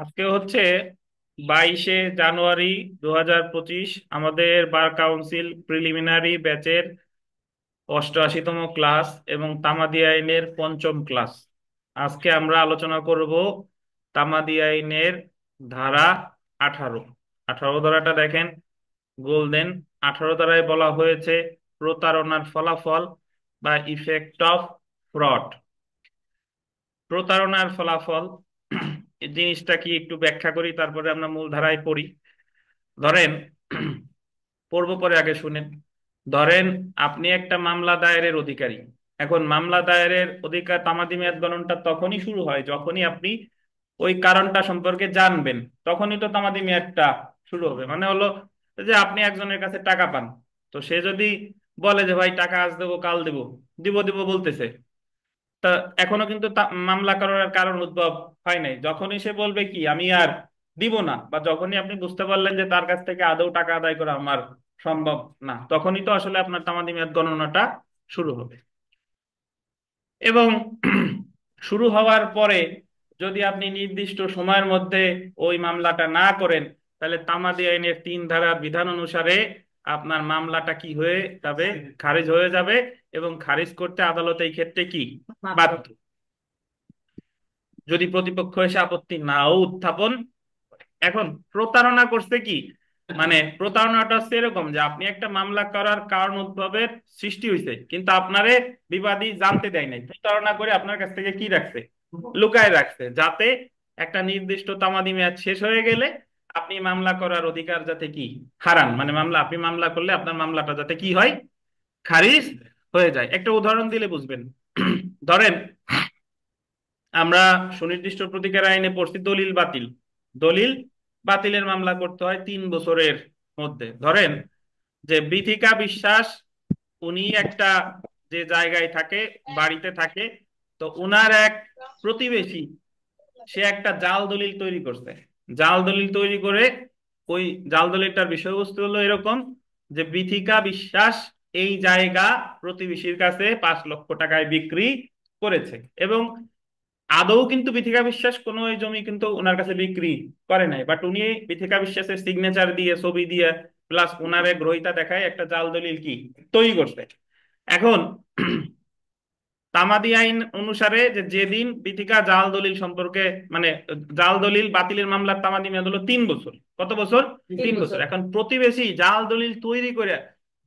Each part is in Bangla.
আজকে হচ্ছে 22শে জানুয়ারি 2025। আমাদের বার কাউন্সিল প্রিলিমিনারি ব্যাচের 88তম ক্লাস এবং তামাদি আইনের পঞ্চম ক্লাস। আজকে আমরা আলোচনা করব তামাদি আইনের ধারা 18। 18 ধারাটা দেখেন, গোল্ডেন। 18 ধারায় বলা হয়েছে প্রতারণার ফলাফল বা ইফেক্ট অফ ফ্রড। প্রতারণার ফলাফল এই জিনিসটা কি একটু ব্যাখ্যা করি, তারপরে আমরা মূল ধারায় পড়ি। ধরেন, পড়ব পরে আগে শুনেন। ধরেন আপনি একটা মামলা দায়েরের অধিকারী। এখন মামলা দায়েরের অধিকার তামাদি মেয়াদ গণনটা তখনই শুরু হয় যখনই আপনি ওই কারণটা সম্পর্কে জানবেন, তখনই তো তামাদি মেয়াদটা শুরু হবে। মানে হলো যে আপনি একজনের কাছে টাকা পান, তো সে যদি বলে যে ভাই টাকা আজ দেবো কাল দেবো, দিব দিব বলতেছে, তা এখনো কিন্তু মামলা করার কারণ উদ্ভব হয় নাই। যখনই সে বলবে কি আমি আর দিব না, বা যখনই আপনি বুঝতে পারলেন যে তার কাছ থেকে আদৌ টাকা আদায় করা আমার সম্ভব না, তখনই তো আসলে আপনার তামাদি মেয়াদ গণনাটা শুরু হবে। এবং শুরু হওয়ার পরে যদি আপনি নির্দিষ্ট সময়ের মধ্যে ওই মামলাটা না করেন, তাহলে তামাদি আইনের 3 ধারার বিধান অনুসারে আপনার মামলাটা কি হয়ে যাবে? খারিজ হয়ে যাবে। এবং খারিজ করতে আদালত এই ক্ষেত্রে কি বাধ্য, যদি প্রতিপক্ষ এসে আপত্তি নাও উত্থাপন। এখন প্রতারণা করছে কি, মানে প্রতারণাটা হচ্ছে এরকম যে আপনি একটা মামলা করার কারণ উদ্ভবের সৃষ্টি হয়েছে, কিন্তু আপনারে বিবাদী জানতে দেয় নাই। প্রতারণা করে আপনার কাছ থেকে কি রাখছে? লুকায় রাখছে, যাতে একটা নির্দিষ্ট তামাদি মেয়াদ শেষ হয়ে গেলে আপনি মামলা করার অধিকার যাতে কি হারান, মানে আপনি মামলা করলে আপনার মামলাটা যাতে কি হয়, খারিজ হয়ে যায়। একটা উদাহরণ দিলে বুঝবেন। ধরেন, আমরা সুনির্দিষ্ট প্রতিকার আইনে পড়ছি দলিল বাতিল। দলিল বাতিলের মামলা করতে হয় 3 বছরের মধ্যে। ধরেন যে বিথিকা বিশ্বাস, উনি একটা যে জায়গায় থাকে, বাড়িতে থাকে, তো উনার এক প্রতিবেশী সে একটা জাল দলিল তৈরি করছে। জাল দলিল তৈরি করে ওই জাল দলিলটার বিষয়বস্তু হলো এরকম যে বিথিকা বিশ্বাস এই জায়গা প্রতিবেশীর কাছে 5 লক্ষ টাকায় বিক্রি করেছে। এবং আদৌ কিন্তু বিথিকা বিশ্বাস কোনো ওই জমি কিন্তু ওনার কাছে বিক্রি করে নাই, বাট উনি বিথিকা বিশ্বাসের সিগনেচার দিয়ে, ছবি দিয়ে, প্লাস ওনারে গ্রহীতা দেখায় একটা জাল দলিল কি তৈরি করছে। এখন তামাদি আইন অনুসারে যে যেদিন বিথিকা জাল দলিল সম্পর্কে, মানে জাল দলিল বাতিলের মামলার তামাদি মেয়াদ হলো 3 বছর। কত বছর? 3 বছর। এখন প্রতিবেশী জাল দলিল তৈরি করে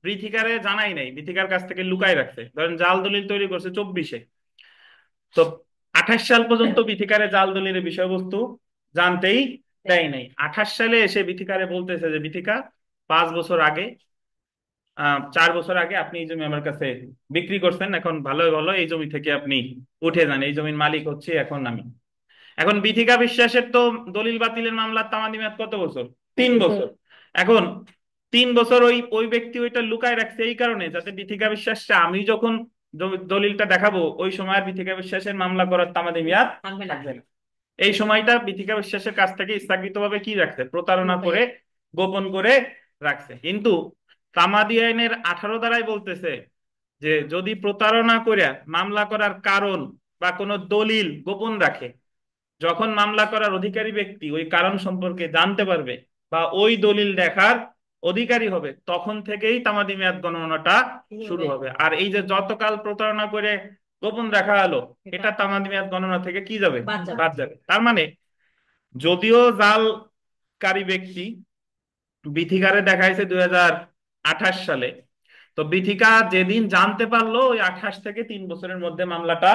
বিথিকারে জানাই নাই, বিথিকার কাছ থেকে লুকাই রাখছে। ধরেন জাল দলিল তৈরি করছে 24-এ, তো 28 সাল পর্যন্ত বিথিকারে জাল দলিলের বিষয়বস্তু জানতেই দেয় নাই। 28 সালে এসে বিথিকারে বলতেছে যে বিথিকা, 5 বছর আগে, 4 বছর আগে আপনি এই জমি আমার কাছে বিক্রি করছেন, এখন ভালোই ভালো এই জমি থেকে আপনি উঠে যান, এই জমির মালিক হচ্ছে এখন আমি। এখন বিথিকা বিশ্বাসের তো দলিল বাতিলের মামলার তামাদি মেয়াদ কত বছর? 3 বছর। এখন 3 বছর ওই ওই ব্যক্তি ওইটা লুকায় রাখছে এই কারণে, যাতে বিথিকা বিশ্বাসটা আমি যখন দলিলটা দেখাবো ওই সময় আর বিথিকা বিশ্বাসের মামলা করার তামাদি মেয়াদ থাকবে না। এই সময়টা বিথিকা বিশ্বাসের কাছ থেকে স্থগিতভাবে কি রাখছে? প্রতারণা করে, গোপন করে রাখছে। কিন্তু তামাদি আইনের 18 ধারায় বলতেছে যে যদি প্রতারণা করে মামলা করার কারণ বা কোনো দলিল গোপন রাখে, যখন মামলা করার অধিকারী ব্যক্তি ওই কারণ সম্পর্কে জানতে পারবে বা ওই দলিল দেখার অধিকারী হবে, তখন থেকেই তামাদি মেয়াদ গণনাটা শুরু হবে। আর এই যে যতকাল প্রতারণা করে গোপন রাখা হলো, এটা তামাদি মেয়াদ গণনা থেকে কি যাবে? বাদ যাবে। তার মানে যদিও জালকারী ব্যক্তি বিথিকারে দেখাইছে 2028 সালে, তো বিথিকা যেদিন জানতে পারলো ওই 28 থেকে 3 বছরের মধ্যে মামলাটা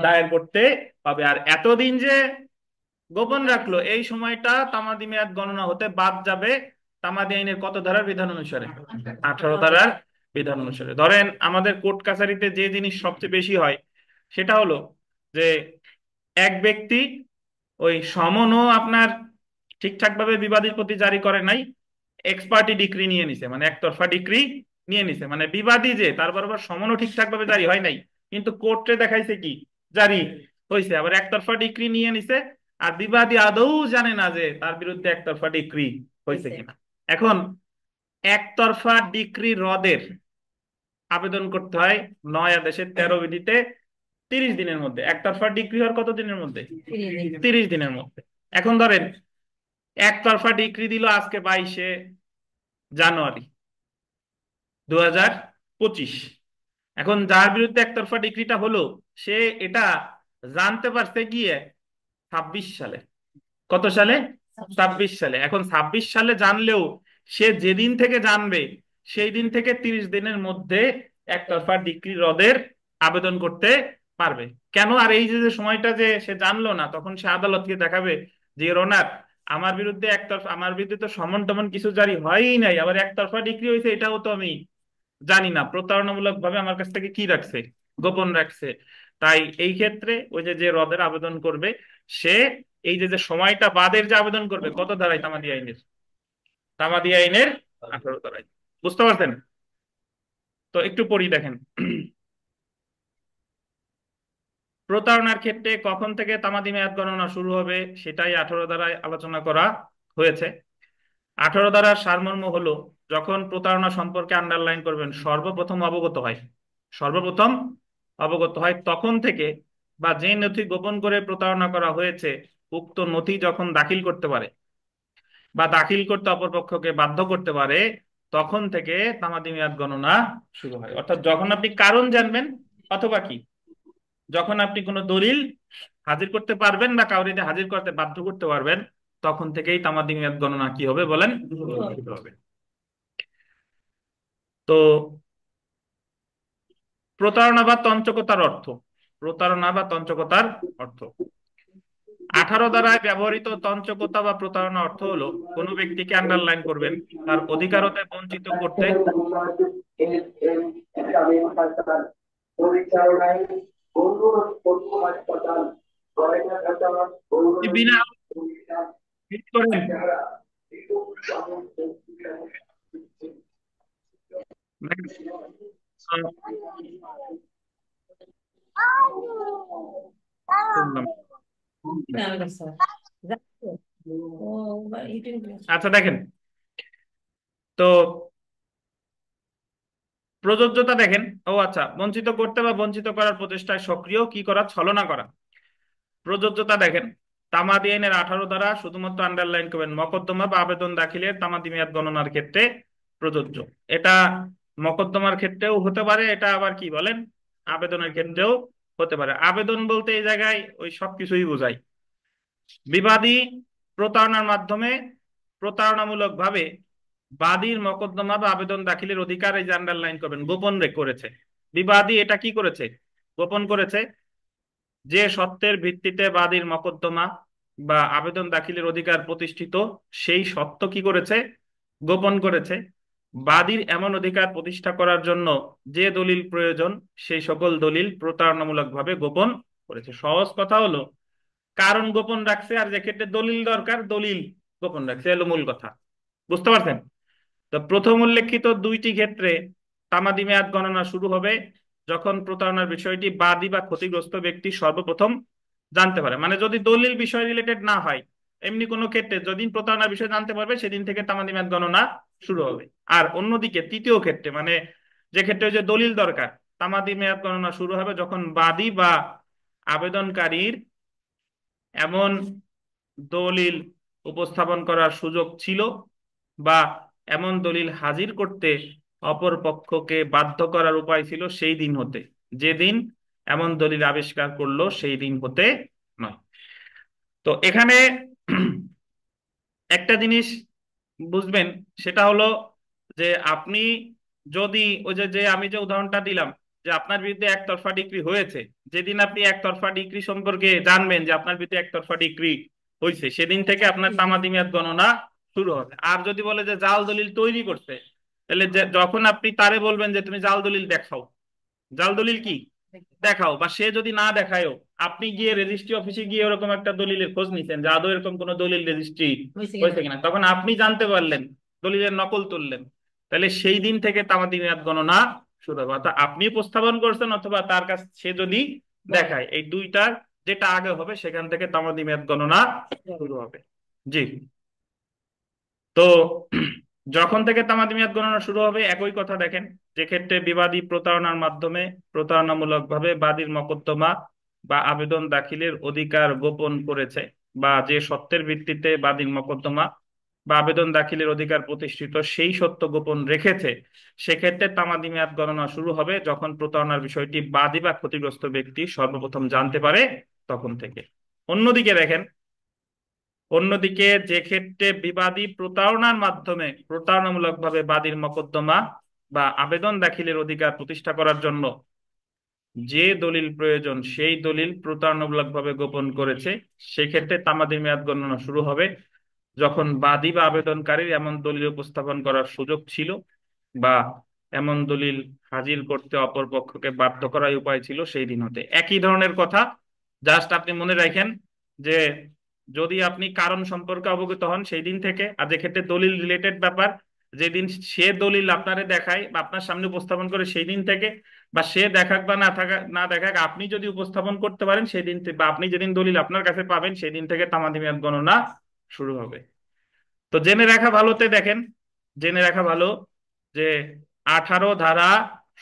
দায়ের করতে হবে। আর এতদিন যে গোপন রাখলো, এই সময়টা তামাদি মেয়াদ গণনা হতে বাদ যাবে। তামাদি আইনের কত ধারার বিধান অনুসারে? 18 ধারার বিধান অনুসারে। ধরেন আমাদের কোর্ট কাছারিতে যে জিনিস সবচেয়ে বেশি হয় সেটা হলো যে এক ব্যক্তি ওই সমনও আপনার ঠিকঠাক ভাবে বিবাদীর প্রতি জারি করে নাই, এক্সপার্টি ডিক্রি নিয়ে নিছে, মানে একতরফা ডিক্রি নিয়ে নিছে। মানে বিবাদী যে তার বরাবর সমনও ঠিকঠাক ভাবে জারি হয় নাই, কিন্তু কোর্টে দেখাইছে কি জারি হয়েছে, আবার একতরফা ডিক্রি নিয়ে নিছে। আর বিবাদী আদৌ জানে না যে তার বিরুদ্ধে একতরফা ডিক্রি হয়েছে কিনা। এখন একতরফা ডিক্রি রদের আবেদন করতে হয় 9 আদেশের 13 বিধিতে 30 দিনের মধ্যে। একতরফা ডিক্রি হওয়ার কত দিনের মধ্যে? 30 দিনের মধ্যে। এখন ধরেন একতরফা ডিক্রি দিল আজকে 22শে জানুয়ারি 2025। এখন যার বিরুদ্ধে একতরফা ডিক্রিটা হলো, সে এটা জানতে পারছে গিয়ে 26 সালে। কত সালে? 26 সালে। এখন 26 সালে জানলেও সে যেদিন থেকে জানবে সেই দিন থেকে 30 দিনের মধ্যে একতরফা ডিক্রি রদের আবেদন করতে পারবে। কেন? আর এই যে যে সময়টা যে সে জানলো না, তখন সে আদালতকে দেখাবে যে রোনার আমার বিরুদ্ধে তো সমন টমন কিছু জারি হয়ই নাই, আবার একতরফা ডিক্রি হয়েছে এটাও তো আমি জানি না, প্রতারণামূলক ভাবে আমার কাছ থেকে কি রাখছে, গোপন রাখছে। তাই এই ক্ষেত্রে ওই যে যে রদের আবেদন করবে, সে এই যে যে সময়টা বাদের যে আবেদন করবে, কত ধারায়? তামাদি আইনের 18 ধারায়। বুঝতে পারছেন? তো একটু পড়ি দেখেন। প্রতারণার ক্ষেত্রে কখন থেকে তামাদি মেয়াদ গণনা শুরু হবে সেটাই 18 ধারায় আলোচনা করা হয়েছে। 18 ধারার সারমর্ম হলো, যখন প্রতারণা সম্পর্কে আন্ডারলাইন করবেন সর্বপ্রথম অবগত হয় তখন থেকে, বা যে নথি গোপন করে প্রতারণা করা হয়েছে উক্ত নথি যখন দাখিল করতে পারে বা দাখিল করতে অপরপক্ষকে বাধ্য করতে পারে, তখন থেকে তামাদি মেয়াদ গণনা শুরু হয়। অর্থাৎ যখন আপনি কারণ জানবেন, অথবা কি, যখন আপনি কোনো দলিল হাজির করতে পারবেন বা কাউকে হাজির করতে বাধ্য করতে পারবেন, তখন থেকেই তামাদি মেয়াদ গণনা কি হবে বলেন? শুরু হবে। তো প্রতারণা বা তঞ্চকতার অর্থ, প্রতারণা বা তঞ্চকতার অর্থ 18 ধারায় ব্যবহৃত তঞ্চকতা বা প্রতারণা অর্থ হলো, কোনো ব্যক্তিকে আন্ডারলাইন করবেন তার অধিকার হতে বঞ্চিত করতে। বিনা ঠিক করেন। শুনলাম। আচ্ছা দেখেন, তো প্রযোজ্যতা দেখেন। ও আচ্ছা, বঞ্চিত করতে বা বঞ্চিত করার প্রচেষ্টায় সক্রিয় কি করা, ছলনা করা। প্রযোজ্যতা দেখেন, তামাদি আইনের 18 ধারা শুধুমাত্র আন্ডারলাইন করবেন মকদ্দমা বা আবেদন দাখিলের তামাদি মেয়াদ গণনার ক্ষেত্রে প্রযোজ্য। এটা মকদ্দমার ক্ষেত্রেও হতে পারে, এটা আবার কি বলেন, আবেদনের ক্ষেত্রেও হতে পারে। আবেদন বলতে এই জায়গায় ওই সবকিছুই বোঝায়। বিবাদী প্রতারণার মাধ্যমে প্রতারণামূলক ভাবে বাদীর মকদ্দমা বা আবেদন দাখিলের অধিকার, এই যে আন্ডারলাইন করবেন, গোপন করেছে। বিবাদী এটা কি করেছে? গোপন করেছে। যে সত্যের ভিত্তিতে বাদীর মকদ্দমা বা আবেদন দাখিলের অধিকার প্রতিষ্ঠিত, সেই সত্য কি করেছে? গোপন করেছে। বাদীর এমন অধিকার প্রতিষ্ঠা করার জন্য যে দলিল প্রয়োজন, সেই সকল দলিল প্রতারণামূলকভাবে গোপন করেছে। সহজ কথা হলো, কারণ গোপন রাখছে, আর যে ক্ষেত্রে দলিল দরকার দলিল গোপন রাখছে, এলো মূল কথা। বুঝতে পারছেন? তো প্রথম উল্লেখিত দুইটি ক্ষেত্রে তামাদি মেয়াদ গণনা শুরু হবে যখন প্রতারণার বিষয়টি বাদী বা ক্ষতিগ্রস্ত ব্যক্তি সর্বপ্রথম জানতে পারে। মানে যদি দলিল বিষয় রিলেটেড না হয়, এমনি কোনো ক্ষেত্রে যেদিন প্রতারণার বিষয় জানতে পারবে সেদিন থেকে তামাদি মেয়াদ গণনা শুরু হবে। আর অন্যদিকে তৃতীয় ক্ষেত্রে, মানে যে ক্ষেত্রে যে দলিল দরকার, তামাদি মেয়াদ গণনা শুরু হবে যখন বাদী বা আবেদনকারীর এমন দলিল উপস্থাপন করার সুযোগ ছিল, বা এমন দলিল হাজির করতে অপর পক্ষকে বাধ্য করার উপায় ছিল সেই দিন হতে। যেদিন এমন দলিল আবিষ্কার করলো সেই দিন হতে নয়। তো এখানে একটা জিনিস বুঝবেন, সেটা হলো যে আপনি যদি ওই যে যে আমি যে উদাহরণটা দিলাম, যে আপনার বিরুদ্ধে একতরফা ডিক্রি হয়েছে, যেদিন আপনি একতরফা ডিক্রি সম্পর্কে জানবেন যে আপনার বিরুদ্ধে একতরফা ডিক্রি হয়েছে, সেদিন থেকে আপনার তামাদি মেয়াদ গণনা শুরু হবে। আর যদি বলে যে জাল দলিল তৈরি করছে, তাহলে যখন আপনি তারে বলবেন যে তুমি জাল দলিল দেখাও, জাল দলিল কি দেখাও, বা সে যদি না দেখায়ও, আপনি গিয়ে রেজিস্ট্রি অফিসে গিয়ে ওরকম একটা দলিলের খোঁজ নিছেন যে আদৌ এরকম কোন দলিল রেজিস্ট্রি হয়েছে কিনা, তখন আপনি জানতে পারলেন, দলিলের নকল তুললেন, তাহলে সেই দিন থেকে তামাদি মেয়াদ গণনা শুরু হবে। অর্থাৎ আপনি উপস্থাপন করছেন অথবা তার কাছে সে যদি দেখায়, এই দুইটার যেটা আগে হবে সেখান থেকে তামাদি মেয়াদ গণনা শুরু হবে। জি। তো যখন থেকে তামাদি মেয়াদ গণনা শুরু হবে, একই কথা দেখেন, যে ক্ষেত্রে বিবাদী প্রতারণার মাধ্যমে প্রতারণামূলক ভাবে বাদীর মকদ্দমা বা আবেদন দাখিলের অধিকার গোপন করেছে, বা যে সত্যের ভিত্তিতে বাদীর মোকদ্দমা বা আবেদন দাখিলের অধিকার প্রতিষ্ঠিত সেই সত্য গোপন রেখেছে, সেক্ষেত্রে তামাদি মেয়াদ গণনা শুরু হবে যখন প্রতারণার বিষয়টি বাদী বা ক্ষতিগ্রস্ত ব্যক্তি সর্বপ্রথম জানতে পারে তখন থেকে। অন্যদিকে দেখেন, অন্যদিকে যে ক্ষেত্রে বিবাদী প্রতারণার মাধ্যমে প্রতারণামূলকভাবে বাদীর মোকদ্দমা বা আবেদন দাখিলের অধিকার প্রতিষ্ঠা করার জন্য যে দলিল প্রয়োজন সেই দলিল প্রতারণামূলকভাবে গোপন করেছে, সেক্ষেত্রে তামাদি মেয়াদ গণনা শুরু হবে যখন বাদী বা আবেদনকারীর এমন দলিল উপস্থাপন করার সুযোগ ছিল বা এমন দলিল হাজির করতে অপর পক্ষকে বাধ্য করার উপায় ছিল সেই দিন হতে। একই ধরনের কথা, জাস্ট আপনি মনে রাখেন যে যদি আপনি কারণ সম্পর্কে অবগত হন সেই দিন থেকে, আর যে ক্ষেত্রে দলিল রিলেটেড ব্যাপার, যেদিন সে দলিল আপনারে দেখায় বা আপনার সামনে উপস্থাপন করে সেই দিন থেকে, বা সে দেখাক বা না দেখাক আপনি যদি উপস্থাপন করতে পারেন সেই দিন বা আপনি যেদিন দলিল আপনার কাছে পাবেন সেই দিন থেকে তামাদি মেয়াদ গণনা শুরু হবে। তো জেনে রাখা ভালোতে দেখেন, জেনে রাখা ভালো যে 18 ধারা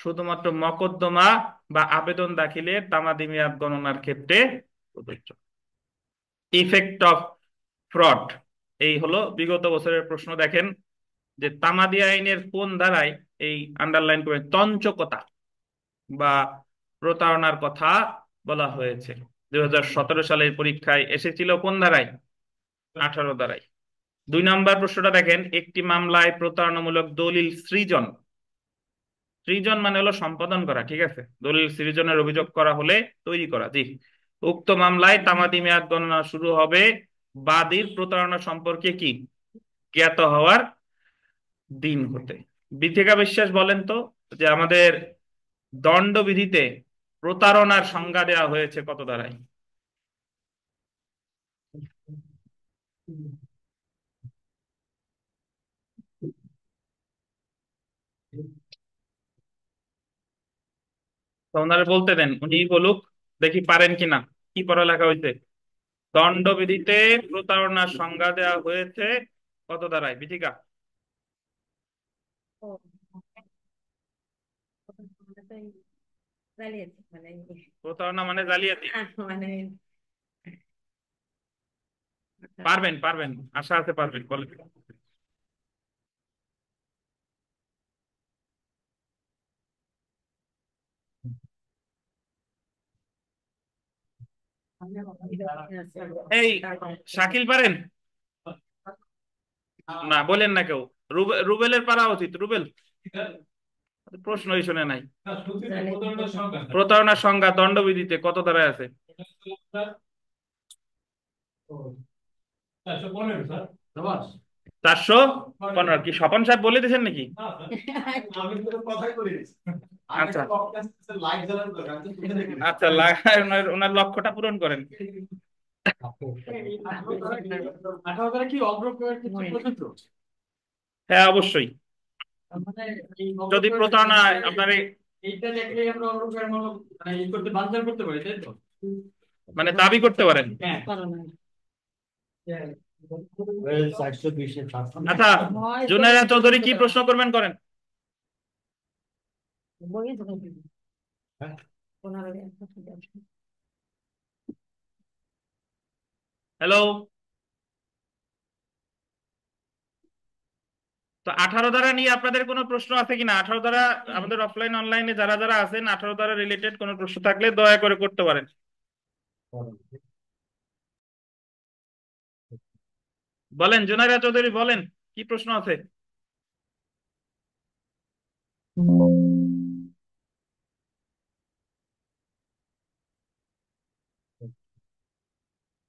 শুধুমাত্র মকদ্দমা বা আবেদন দাখিলের তামাদি মেয়াদ গণনার ক্ষেত্রে প্রযোজ্য। ইফেক্ট অফ ফ্রড, এই হলো বিগত বছরের প্রশ্ন। দেখেন যে তামাদি আইনের কোন ধারায় এই আন্ডারলাইন করে তঞ্চকতা বা প্রতারণার কথা বলা হয়েছে। 2017 সালের পরীক্ষায় এসেছিল কোন ধারায়? 18 ধারায়। 2 নম্বর প্রশ্নটা দেখেন, একটি মামলায় প্রতারণামূলক দলিল সৃজন, সৃজন মানে হলো সম্পাদন করা, ঠিক আছে, দলিল সৃজনের অভিযোগ করা হলে তৈরি করা, জি, উক্ত মামলায় তামাদি মেয়াদ গণনা শুরু হবে বাদীর প্রতারণা সম্পর্কে কি জ্ঞাত হওয়ার দিন হতে। বিথিকা বিশ্বাস বলেন তো যে আমাদের দণ্ডবিধিতে প্রতারণার সংজ্ঞা দেওয়া হয়েছে কত ধারায়? তো ওনারা বলতে দেন, উনি বলুক, দেখি পারেন কিনা। কি পড়ালেখা হয়েছে? দণ্ডবিধিতে প্রতারণার সংজ্ঞা দেওয়া হয়েছে কত ধারায় বিথিকা? প্রতারণা মানে জালিয়াতি। পারবেন পারবেন, আশা আছে পারবেন, বলেন। এই শাকিল পারেন? না বলেন না কেউ। রুবেলের পারা উচিত, রুবেল প্রশ্নই শুনে নাই। প্রতারণার সংজ্ঞা দণ্ডবিধিতে কত ধারায় আছে? 415। কি স্বপন সাহেব বলে দিয়েছেন নাকি? আচ্ছা আচ্ছা, ওনার ওনার লক্ষ্যটা পূরণ করেন। হ্যাঁ অবশ্যই, যদি প্রতারণা আপনার মানে দাবি করতে পারেন। আচ্ছা, জুনায়রা চৌধুরী কি প্রশ্ন করবেন করেন। হ্যালো। তো 18 ধারা নিয়ে আপনাদের কোনো প্রশ্ন আছে কিনা? 18 ধারা আমাদের অফলাইন অনলাইনে যারা যারা আছেন, 18 ধারা রিলেটেড কোনো প্রশ্ন থাকলে দয়া করে করতে পারেন। বলেন জুনায়রা চৌধুরী, বলেন কি প্রশ্ন আছে?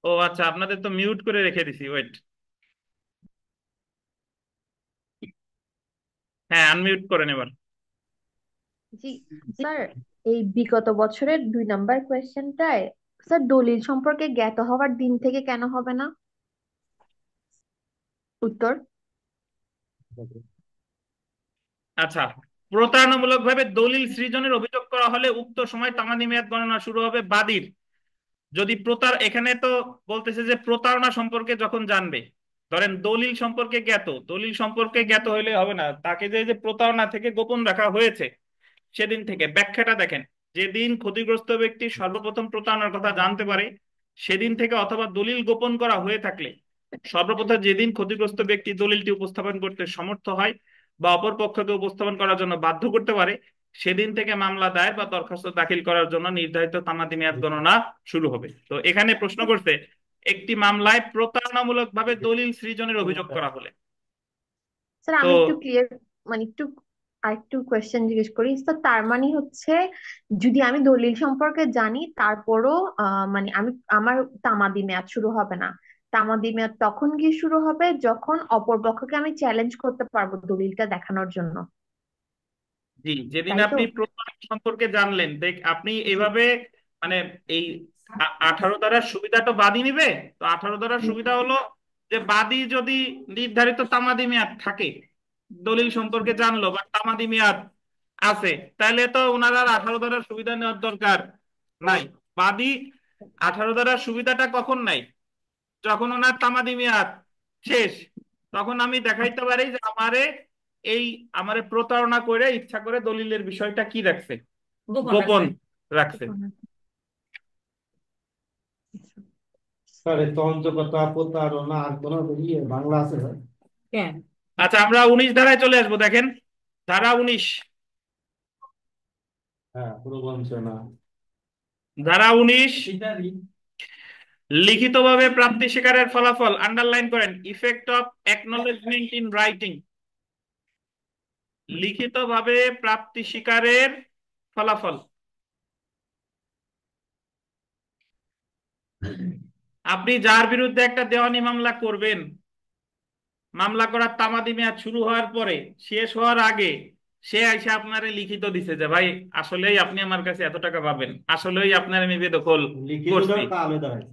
ও আচ্ছা, আপনাদের তো মিউট করে রেখে দিছি, ওয়েট। হ্যাঁ আনমিউট করেন এবার। জি স্যার, এই বিগত বছরের 2 নাম্বার কোয়েশ্চেনটায় স্যার দলিল সম্পর্কে জ্ঞাত হওয়ার দিন থেকে কেন হবে না? উত্তর। আচ্ছা, প্রতারণামূলক ভাবে দলিল সৃজনের অভিযোগ করা হলে উক্ত সময় তামাদি মেয়াদ গণনা শুরু হবে বাদীর। যদি এখানে তো বলতেছে যে প্রতারণা সম্পর্কে যখন জানবে, ধরেন দলিল সম্পর্কে জ্ঞাত, দলিল সম্পর্কে জ্ঞাত হইলে হবে না, তাকে যে যে প্রতারণা থেকে গোপন রাখা হয়েছে সেদিন থেকে। ব্যাখ্যাটা দেখেন, যেদিন ক্ষতিগ্রস্ত ব্যক্তি সর্বপ্রথম প্রতারণার কথা জানতে পারে সেদিন থেকে অথবা দলিল গোপন করা হয়ে থাকলে সর্বপ্রথম যেদিন ক্ষতিগ্রস্ত ব্যক্তি দলিলটি উপস্থাপন করতে সমর্থ হয় বা অপর পক্ষকে উপস্থাপন করার জন্য বাধ্য করতে পারে, সেদিন থেকে মামলা দায়ের বা দরখাস্ত দাখিল করার জন্য নির্ধারিত তামাদি মেয়াদ গণনা শুরু হবে। তো এখানে প্রশ্ন করছে, একটি মামলায় প্রতারণামূলক ভাবে দলিল সৃজনের অভিযোগ করা হলে। স্যার তো আমি একটু ক্লিয়ার, মানে একটু আরেকটু কোয়েশ্চেন জিজ্ঞেস করি। তো তার মানে হচ্ছে যদি আমি দলিল সম্পর্কে জানি তারপরও মানে আমি আমার তামাদি মেয়াদ শুরু হবে না। তামাদি মেয়াদ তখন কি শুরু হবে যখন অপর পক্ষকে আমি চ্যালেঞ্জ করতে পারবো দলিলটা দেখানোর জন্য, জি, যেদিন তাই তো? আপনি প্রতারণা সম্পর্কে জানলেন, দেখ আপনি জি। এভাবে মানে এই 18 ধারার সুবিধাটা বাদী নিবে। তো 18 ধারার হুম, সুবিধা হলো যে বাদী যদি নির্ধারিত তামাদি মেয়াদ থাকে, দলিল সম্পর্কে জানলো বা তামাদি মেয়াদ আছে, তাহলে তো ওনার আর 18 ধারার সুবিধা নেওয়ার দরকার নাই। বাদী 18 ধারার সুবিধাটা কখন নাই? যখন ওনার তামাদি মেয়াদ শেষ, তখন আমি দেখাইতে পারি যে এই আমারে প্রতারণা করে ইচ্ছা করে দলিলের বিষয়টা কি রাখছে, গোপন রাখছে। স্যার এই তদন্তকর্তা প্রতারণা আর কোনো বাংলা আছে স্যার? আচ্ছা, আমরা 19 ধারায় চলে আসবো। দেখেন, ধারা 19। হ্যাঁ, প্রবঞ্চনা। ধারা 19, লিখিতভাবে প্রাপ্তি স্বীকারের ফলাফল। আন্ডারলাইন করেন, effect of acknowledgement in writing. লিখিতভাবে প্রাপ্তি স্বীকারের ফলাফল। আপনি যার বিরুদ্ধে একটা দেওয়ানি মামলা করবেন, মামলা করার তামাদি মেয়াদ শুরু হওয়ার পরে, শেষ হওয়ার আগে, সে এসে আপনারে লিখিত দিছে যে ভাই আসলেই আপনি আমার কাছে এত টাকা পাবেন, আসলেই আপনার আমি বেদখল লিখিতটা করছি। আলাদা হয়।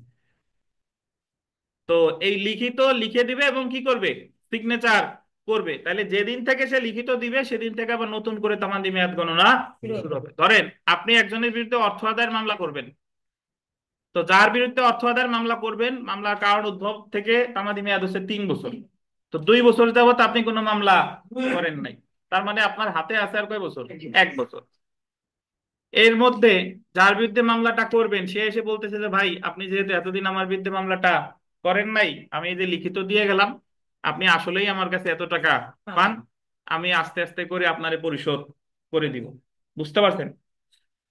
তো এই লিখিত লিখে দিবে এবং কি করবে, সিগনেচার করবে। তাহলে যেদিন থেকে সে লিখিত দিবে সেদিন থেকে আবার নতুন করে তামাদি মেয়াদ গণনা শুরু হবে। ধরেন আপনি একজনের বিরুদ্ধে অর্থ আদায়ের মামলা করবেন। তো যার বিরুদ্ধে অর্থ আদায়ের মামলা করবেন, মামলার কারণ উদ্ভব থেকে তামাদি মেয়াদ হচ্ছে 3 বছর। তো 2 বছর যাবত আপনি কোনো মামলা করেন নাই, তার মানে আপনার হাতে আছে আর কয় বছর, 1 বছর। এর মধ্যে যার বিরুদ্ধে মামলাটা করবেন সে এসে বলতেছে যে ভাই আপনি যেহেতু এতদিন আমার বিরুদ্ধে মামলাটা করেন নাই, আমি এই যে লিখিত দিয়ে গেলাম, আপনি আসলেই আমার কাছে এত টাকা পান, আমি আস্তে আস্তে করে আপনারে পরিশোধ করে দিব। বুঝতে পারছেন?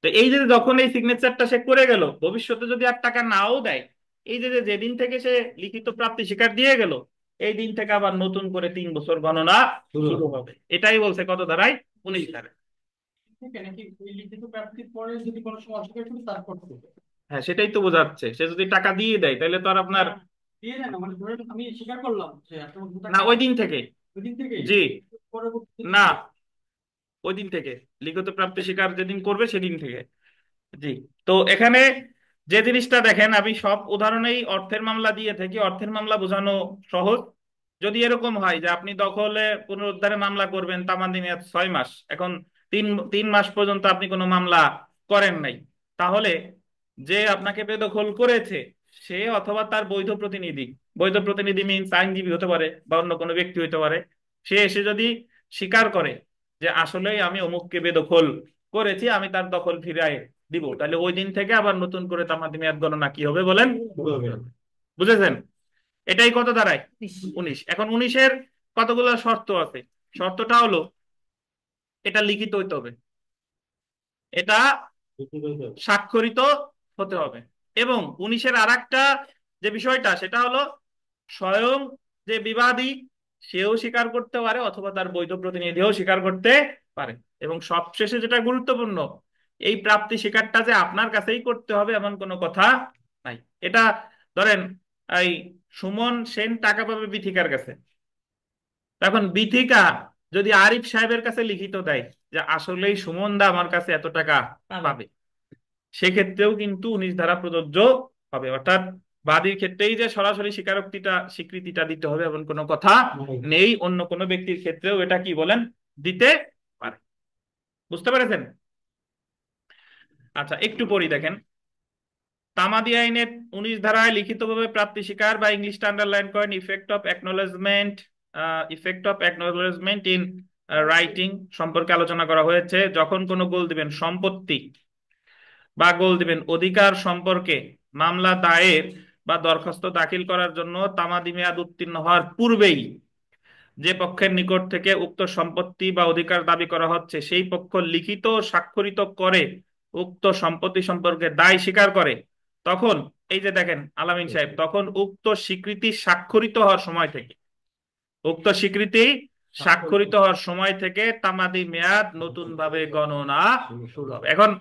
তো এই যে যখন এই সিগনেচারটা সে করে গেল, ভবিষ্যতে যদি আর টাকা নাও দেয়, এই যে যেদিন থেকে সে লিখিত প্রাপ্তি স্বীকার দিয়ে গেল, এই দিন থেকে আবার নতুন করে 3 বছর গণনা শুরু শুরু হবে। হবে। এটাই বলছে কত ধারায়, 19 ধারায়। নাকি ওই লিখিত প্রাপ্তির পরে যদি কোনো সময় অস্বীকার করি তারপর করবে? হ্যাঁ, সেটাই তো বোঝাচ্ছে। সে যদি টাকা দিয়ে দেয় তাহলে তো আর আপনার, না, দিয়ে দেয় না, মানে ধরেন আমি স্বীকার করলাম যে আপনার না টাকা ওই দিন থেকে, ওই দিন থেকেই জি, পরবর্তীতে না দিচ্ছে। ওই দিন থেকে লিখিত প্রাপ্তি স্বীকার যেদিন করবে সেদিন থেকে। জি। তো এখানে যে জিনিসটা দেখেন, আমি সব উদাহরণেই অর্থের মামলা দিয়ে থাকি, অর্থের মামলা বোঝানো সহজ। যদি এরকম হয় যে আপনি দখলে পুনরুদ্ধারে মামলা করবেন, তামাদি মেয়াদ 6 মাস, এখন তিন তিন মাস পর্যন্ত আপনি কোনো মামলা করেন নাই, তাহলে যে আপনাকে বেদখল করেছে সে অথবা তার বৈধ প্রতিনিধি, বৈধ প্রতিনিধি মিনস আইনজীবী হতে পারে বা অন্য কোনো ব্যক্তি হতে পারে, সে এসে যদি স্বীকার করে যে আসলেই আমি অমুককে বেদখল করেছি, আমি তার দখল ফিরাই দিব, তাহলে ওই দিন থেকে আবার নতুন করে তামাদি মেয়াদ গণনা কি হবে বলেন? শুরু হবে। বুঝেছেন? এটাই কত দাঁড়ায়, 19। এখন 19-এর কতগুলো শর্ত আছে। শর্তটা হলো এটা লিখিত হইতে হবে, এটা লিখিত হইতে হবে। স্বাক্ষরিত হতে হবে, এবং 19-এর আর একটা যে বিষয়টা সেটা হলো স্বয়ং যে বিবাদী সেও স্বীকার করতে পারে অথবা তার বৈধ প্রতিনিধিও স্বীকার করতে পারে। এবং সবশেষে যেটা গুরুত্বপূর্ণ, এই প্রাপ্তি স্বীকারটা যে আপনার কাছেই করতে হবে এমন কোনো কথা নাই। এটা ধরেন এই সুমন সেন টাকা পাবে বিথিকার কাছে, তখন বিথিকা যদি আরিফ সাহেবের কাছে লিখিত দেয় যে আসলেই সুমন দা আমার কাছে এত টাকা পাবে, সেক্ষেত্রেও কিন্তু 19 ধারা প্রযোজ্য হবে। অর্থাৎ বাদীর ক্ষেত্রেই যে সরাসরি স্বীকারোক্তিটা স্বীকৃতিটা দিতে হবে এমন কোনো কথা নাই। নেই, অন্য কোনো ব্যক্তির ক্ষেত্রেও এটা কি বলেন, দিতে পারে। বুঝতে পেরেছেন? আচ্ছা, একটু পড়ি দেখেন, তামাদি আইনের 19 ধারায় লিখিতভাবে প্রাপ্তি স্বীকার বা ইংলিশটা আন্ডারলাইন করেন, effect of acknowledgement in writing সম্পর্কে আলোচনা করা হয়েছে। যখন কোনো গোল দিবেন সম্পত্তি বা গোল দিবেন অধিকার সম্পর্কে মামলা দায়ের বা দরখাস্ত দাখিল করার জন্য তামাদি মেয়াদ উত্তীর্ণ হওয়ার পূর্বেই যে পক্ষের নিকট থেকে উক্ত সম্পত্তি বা অধিকার দাবি করা হচ্ছে সেই পক্ষ লিখিত ও স্বাক্ষরিত করে উক্ত সম্পত্তি সম্পর্কে দায় স্বীকার করে, তখন এই যে দেখেন আলামিন সাহেব, তখন উক্ত স্বীকৃতি স্বাক্ষরিত হওয়ার সময় থেকে উক্ত স্বীকৃতি স্বাক্ষরিত হওয়ার সময় থেকে তামাদি মেয়াদ নতুন ভাবে গণনা শুরু হবে। এখন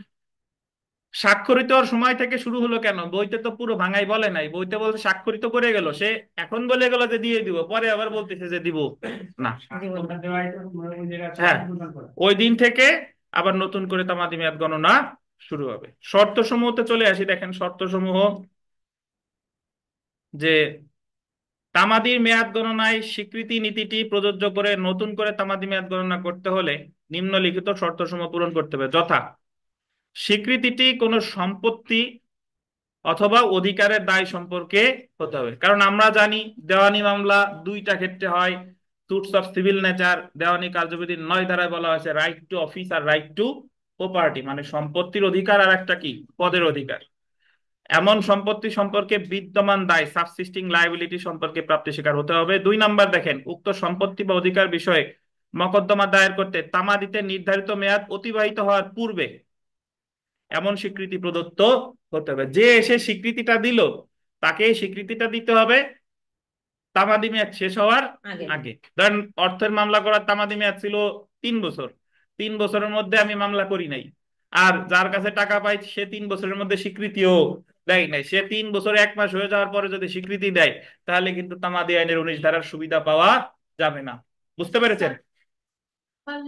স্বাক্ষরিত হওয়ার সময় থেকে শুরু হলো কেন? বইতে তো পুরো ভাঙাই বলে নাই, বইতে বলতে স্বাক্ষরিত করে গেল, সে এখন বলে গেল যে দিয়ে দিব, পরে আবার বলতেছে যে দিব না। হ্যাঁ, ওই দিন থেকে আবার নতুন করে তামাদি মেয়াদ গণনা শুরু হবে। শর্ত সমূহতে চলে আসি, দেখেন শর্ত সমূহ যে তামাদির মেয়াদ গণনায় স্বীকৃতি নীতিটি প্রযোজ্য করে নতুন করে তামাদি মেয়াদ গণনা করতে হলে নিম্নলিখিত শর্তসমূহ পূরণ করতে হবে, যথা স্বীকৃতিটি কোনো সম্পত্তি অথবা অধিকারের দায় সম্পর্কে হতে হবে। কারণ আমরা জানি দেওয়ানি মামলা দুইটা ক্ষেত্রে হয়, সুটস অফ সিভিল নেচার। দেওয়ানি কার্যবিধির 9 ধারায় বলা হয়েছে রাইট টু অফিস আর রাইট টু প্রপার্টি, মানে সম্পত্তির অধিকার আর একটা কি পদের অধিকার। এমন সম্পত্তি সম্পর্কে বিদ্যমান দায় সাবসিস্টিং লায়াবিলিটি সম্পর্কে প্রাপ্তি স্বীকার হতে হবে। 2 নাম্বার দেখেন, উক্ত সম্পত্তি বা অধিকার বিষয়ে মকদ্দমা দায়ের করতে তামাদিতে নির্ধারিত মেয়াদ অতিবাহিত হওয়ার পূর্বে এমন স্বীকৃতি প্রদত্ত হতে হবে। যে এসে স্বীকৃতিটা দিল তাকে স্বীকৃতিটা দিতে হবে তামাদি মেয়াদ শেষ হওয়ার আগে। ধরেন অর্থের মামলা করার তামাদি মেয়াদ ছিল 3 বছর, 3 বছরের মধ্যে আমি মামলা করি নাই, আর যার কাছে টাকা পাই সে 3 বছরের মধ্যে স্বীকৃতিও দেয় নাই, সে 3 বছর 1 মাস হয়ে যাওয়ার পরে যদি স্বীকৃতি দেয় তাহলে কিন্তু তামাদি আইনের 19 ধারার সুবিধা পাওয়া যাবে না। বুঝতে পেরেছেন?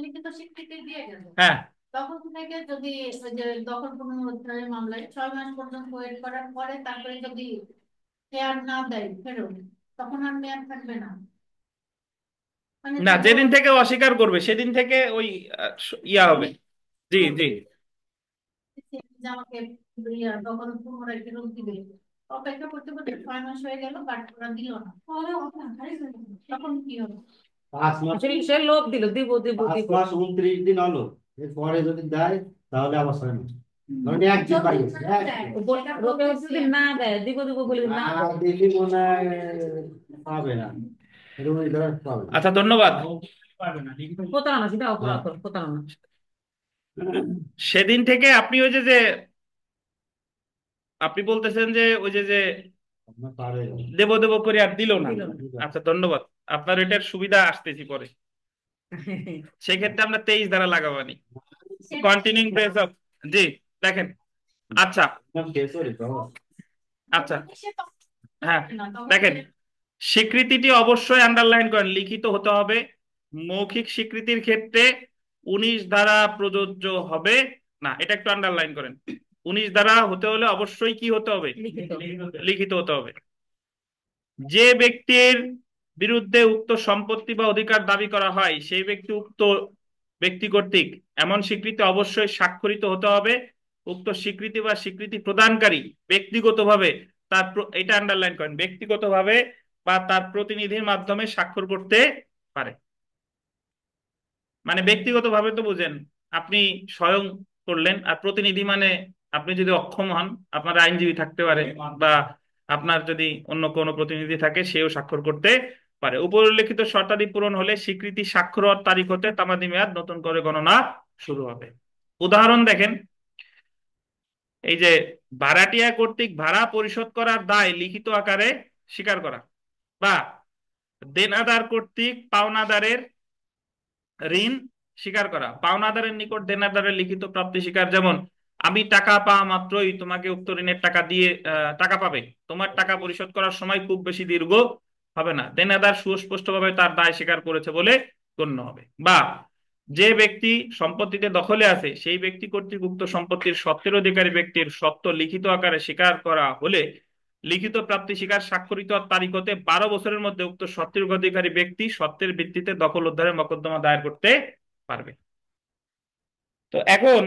লিখিত স্বীকৃতি দিয়ে গেল, হ্যাঁ, তখন থেকে যদি ওই যে দখল পুনরুদ্ধারের মামলায় 6 মাস পর্যন্ত ওয়েট করার পরে তারপরে যদি মেয়াদ না দেয় ফেরত, তখন আর মেয়াদ থাকবে না। মানে না, যেদিন থেকে অস্বীকার করবে সেদিন থেকে ওই ইয়া হবে। জি জি, যে আমাকে দখল পুনরায় ফেরত দিবে, অপেক্ষা করতে করতে 6 মাস হয়ে গেল, বাট ওরা দিল না, তখন কি হবে? 5 মাস, সে লোভ দিল, দিব দিব 5 দিব। মাস 29 দিন হলো, এরপরে যদি দেয় তাহলে আবার 6 মাস, মানে একদিন পাই গেছে, লোকে যদি না দেয়, দিব দিব বলে না আর দিল্লি মনে হয় পাবে না, এরকম ধরে পাবে না। আচ্ছা ধন্যবাদ। প্রতারণা, সেটা অপরাধ, প্রতারণা। সেদিন থেকে আপনি ওই যে যে আপনি বলতেছেন যে ওই যে যে আপনার পারে দেব দেব করে আর দিল না। দিল না। আচ্ছা ধন্যবাদ, আপনার এটার সুবিধা আসতেছি পরে। সেক্ষেত্রে আমরা 23 ধারা লাগাবানি, কন্টিনিউইং প্রেস অফ। জি দেখেন, আচ্ছা আচ্ছা, হ্যাঁ দেখেন, স্বীকৃতিটি অবশ্যই আন্ডারলাইন করেন লিখিত হতে হবে। মৌখিক স্বীকৃতির ক্ষেত্রে 19 ধারা প্রযোজ্য হবে না, এটা একটু আন্ডারলাইন করেন। 19 ধারা হতে হলে অবশ্যই কি হতে হবে? লিখিত। লিখিত হতে হবে। যে ব্যক্তির বিরুদ্ধে উক্ত সম্পত্তি বা অধিকার দাবি করা হয় সেই ব্যক্তি উক্ত ব্যক্তি কর্তৃক এমন স্বীকৃতি অবশ্যই স্বাক্ষরিত হতে হবে। উক্ত স্বীকৃতি বা স্বীকৃতি প্রদানকারী ব্যক্তিগতভাবে এটা আন্ডারলাইন করেন, ব্যক্তিগতভাবে বা তার প্রতিনিধির মাধ্যমে স্বাক্ষর করতে পারে। মানে ব্যক্তিগতভাবে তো বুঝেন, আপনি স্বয়ং করলেন, আর প্রতিনিধি মানে আপনি যদি অক্ষম হন আপনার আইনজীবী থাকতে পারে, বা আপনার যদি অন্য কোনো প্রতিনিধি থাকে সেও স্বাক্ষর করতে পারে। উপরিল্লিখিত শর্তাদি পূরণ হলে স্বীকৃতি স্বাক্ষর হওয়ার তারিখ হতে তামাদি মেয়াদ নতুন করে গণনা শুরু হবে। উদাহরণ দেখেন, এই যে ভাড়াটিয়া কর্তৃক ভাড়া পরিশোধ করার দায় লিখিত আকারে স্বীকার করা, বা দেনাদার কর্তৃক পাওনাদারের ঋণ স্বীকার করা, পাওনাদারের নিকট দেনাদারের লিখিত প্রাপ্তি স্বীকার। যেমন আমি টাকা পাওয়া মাত্রই তোমাকে উক্ত ঋণের টাকা দিয়ে টাকা পাবে, তোমার টাকা পরিশোধ করার সময় খুব বেশি দীর্ঘ হবে না, দেনাদার সুস্পষ্টভাবে তার দায় স্বীকার করেছে বলে গণ্য হবে। বা যে ব্যক্তি সম্পত্তিতে দখলে আছে সেই ব্যক্তি কর্তৃক উক্ত সম্পত্তির সত্ত্বের অধিকারী ব্যক্তির সত্ত্ব লিখিত আকারে স্বীকার করা হলে লিখিত প্রাপ্তি স্বীকার স্বাক্ষরিত তারিখ হতে 12 বছরের মধ্যে উক্ত সত্ত্বের অধিকারী ব্যক্তি সত্ত্বের ভিত্তিতে দখল উদ্ধারের মকদ্দমা দায়ের করতে পারবে। তো এখন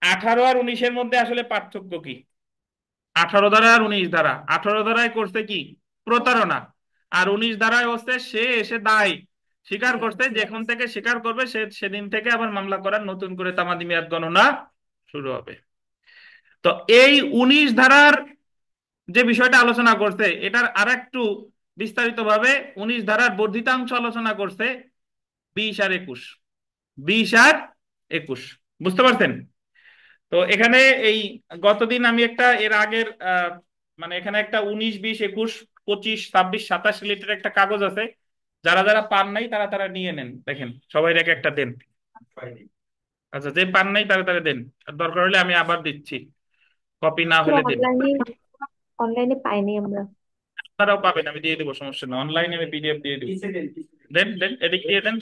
18 আর 19-এর মধ্যে আসলে পার্থক্য কি? 18 ধারা আর 19 ধারা, 18 ধারায় করছে কি প্রতারণা, আর 19 ধারায় হচ্ছে সে এসে দায় স্বীকার করতে, যখন থেকে স্বীকার করবে সেদিন থেকে আবার মামলা করার নতুন করে তামাদি মেয়াদ গণনা শুরু হবে। তো এই 19 ধারার যে বিষয়টা আলোচনা করছে এটার আর একটু বিস্তারিত ভাবে 19 ধারার বর্ধিতাংশ আলোচনা করছে 20 আর 21, 20 আর 21, বুঝতে পারছেন? তো এখানে এই গতদিন আমি একটা এর আগের মানে এখানে একটা 19, 20, 21, 25, 26, 27 রিলেটেড একটা কাগজ আছে, যারা যারা পান নাই তারা তারা নিয়ে নেন, দেখেন সবাই রেখে একটা দেন। আচ্ছা, যে পান নাই তারা তারা দেন, আর দরকার হলে আমি আবার দিচ্ছি, কপি না হলে দেন। অনলাইনে পাইনি আমরা। আপনারাও পাবেন, আমি দিয়ে দেবো, সমস্যা না, অনলাইনে আমি পিডিএফ দিয়ে দেবো। দেন দেন, এদিক দিয়ে দেন।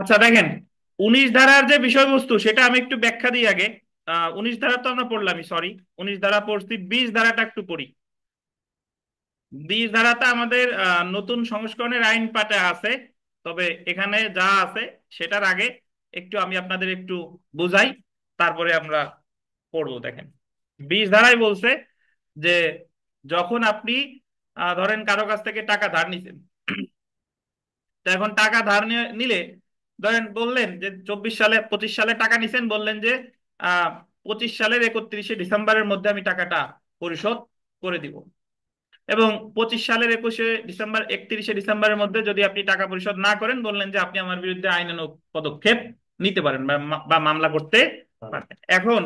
আচ্ছা দেখেন, 19 ধারার যে বিষয়বস্তু সেটা আমি একটু ব্যাখ্যা দিই আগে। 19 ধারা তো আমরা পড়লামই, সরি, 19 ধারা পড়ছি, 20 ধারাটা একটু পড়ি। 20 ধারাতে আমাদের নতুন সংস্করণের আইন পাঠে আছে, তবে এখানে যা আছে সেটার আগে একটু আমি আপনাদের একটু বুঝাই, তারপরে আমরা পড়বো। দেখেন, 20 ধারায় বলছে যে যখন আপনি ধরেন কারো কাছ থেকে টাকা ধার নিছেন, তো এখন টাকা ধার নিলে ধরেন বললেন যে 24 সালে 25 সালে টাকা নিছেন, বললেন যে 25 সালের 31শে ডিসেম্বরের মধ্যে আমি টাকাটা পরিশোধ করে দিব, এবং 25 সালের 21শে ডিসেম্বর 31শে ডিসেম্বরের মধ্যে যদি আপনি টাকা পরিশোধ না করেন, বললেন যে আপনি আমার বিরুদ্ধে আইনানুগ পদক্ষেপ নিতে পারেন বা মামলা করতে পারেন। এখন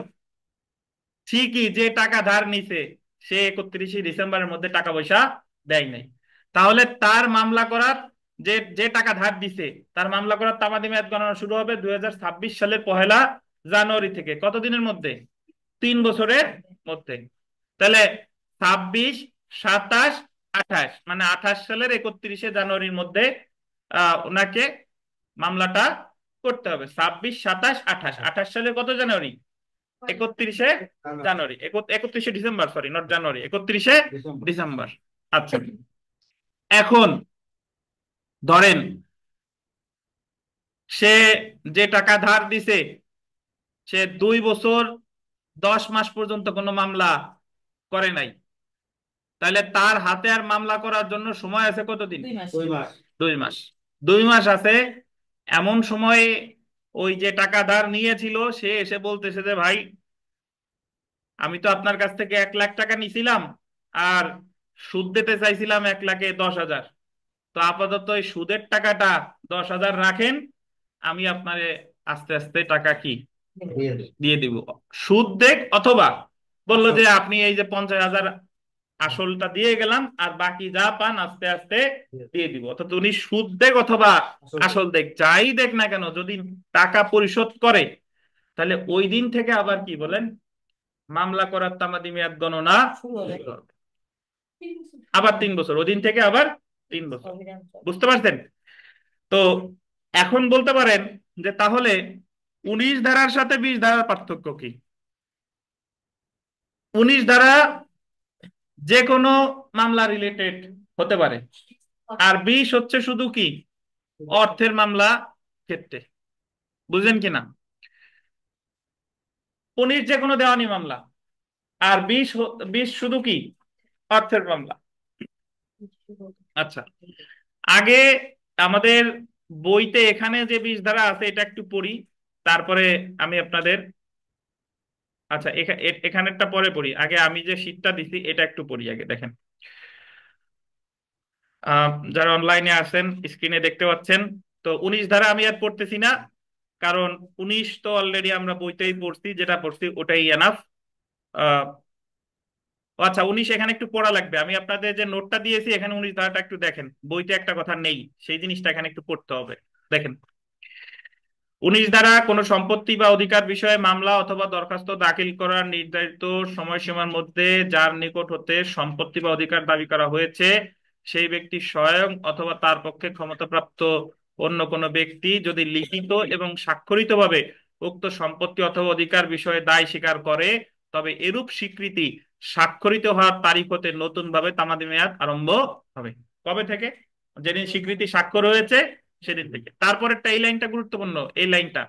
ঠিকই যে টাকা ধার নিছে সে 31শে ডিসেম্বরের মধ্যে টাকা পয়সা দেয় নাই, তাহলে তার মামলা করার, যে যে টাকা ধার দিছে তার মামলা করার তামাদি মেয়াদ গণনা শুরু হবে 2026 সালের 1 জানুয়ারি থেকে। কতদিনের মধ্যে? 3 বছরের মধ্যে। তাহলে 26, 27, 28, মানে 28 সালের 31শে জানুয়ারির মধ্যে ওনাকে মামলাটা করতে হবে। 26, 27, 28, 28 সালের কত জানুয়ারি? 31শে জানুয়ারি, 31শে ডিসেম্বর, সরি নট জানুয়ারি, 31শে ডিসেম্বর। আচ্ছা, এখন ধরেন সে যে টাকা ধার দিছে সে 2 বছর 10 মাস পর্যন্ত কোনো মামলা করে নাই, তাহলে তার হাতে আর মামলা করার জন্য সময় আছে কতদিন? 2 মাস। 2 মাস। 2 মাস। 2 মাস আছে। এমন সময় ওই যে টাকা ধার নিয়েছিল সে এসে বলতেছে যে ভাই, আমি তো আপনার কাছ থেকে 1 লাখ টাকা নিছিলাম, আর সুদ দিতে চাইছিলাম 1,10,000, তো আপাতত এই সুদের টাকাটা 10,000 রাখেন, আমি আপনারে আস্তে আস্তে টাকা কি দিয়ে দে। দিয়ে দিব, সুদ দেখ, অথবা বললো আসল। যে আপনি এই যে 50,000 আসলটা দিয়ে গেলাম, আর বাকি যা পান আস্তে আস্তে দিয়ে দিব, অর্থাৎ উনি সুদ দেখ অথবা আসল দেখ, যাই দেখ না কেন, যদি টাকা পরিশোধ করে তাহলে ওই দিন থেকে আবার কি বলেন, মামলা করার তামাদি মেয়াদ গণনা শুরু হবে। শুরু হবে। আবার 3 বছর, ওই দিন থেকে আবার 3 বছর, বুঝতে পারছেন? তো এখন বলতে পারেন যে তাহলে 19 ধারার সাথে 20 ধারার পার্থক্য কি? 19 ধারা যে কোনো মামলা রিলেটেড হতে পারে, আর 20 হচ্ছে শুধু কি অর্থের মামলা ক্ষেত্রে, বুঝলেন কিনা? 19 যে কোনো দেওয়ানি মামলা, আর 20 শুধু কি অর্থের মামলা। আচ্ছা, আগে আমাদের বইতে এখানে যে 20 ধারা আছে এটা একটু পড়ি, তারপরে আমি আপনাদের, আচ্ছা এখানেরটা পরে পড়ি, আগে আমি যে শীটটা দিছি এটা একটু পড়ি আগে। দেখেন, যারা অনলাইনে আছেন স্ক্রিনে দেখতে পাচ্ছেন, তো 19 ধারা আমি আর পড়তেছি না, কারণ 19 তো অলরেডি আমরা বইতেই পড়ছি, যেটা পড়ছি ওটাই এনাফ। আচ্ছা, 19 এখানে একটু পড়া লাগবে, আমি আপনাদের যে নোটটা দিয়েছি এখানে 19 ধারাটা একটু দেখেন, বইতে একটা কথা নেই, সেই জিনিসটা এখানে একটু পড়তে হবে। দেখেন, 19 ধারা কোনো সম্পত্তি বা অধিকার বিষয়ে মামলা অথবা দরখাস্ত দাখিল করার নির্ধারিত সময়সীমার মধ্যে যার নিকট হতে সম্পত্তি বা অধিকার দাবি করা হয়েছে সেই ব্যক্তি স্বয়ং অথবা তার পক্ষে ক্ষমতাপ্রাপ্ত অন্য কোনো ব্যক্তি যদি লিখিত এবং স্বাক্ষরিতভাবে উক্ত সম্পত্তি অথবা অধিকার বিষয়ে দায় স্বীকার করে, তবে এরূপ স্বীকৃতি স্বাক্ষরিত হওয়ার তারিখ হতে নতুন ভাবে তামাদি মেয়াদ আরম্ভ হবে। কবে থেকে? যেদিন স্বীকৃতি স্বাক্ষর হয়েছে সেদিন থেকে। তারপরেরটা, এই লাইনটা গুরুত্বপূর্ণ, এই লাইনটা,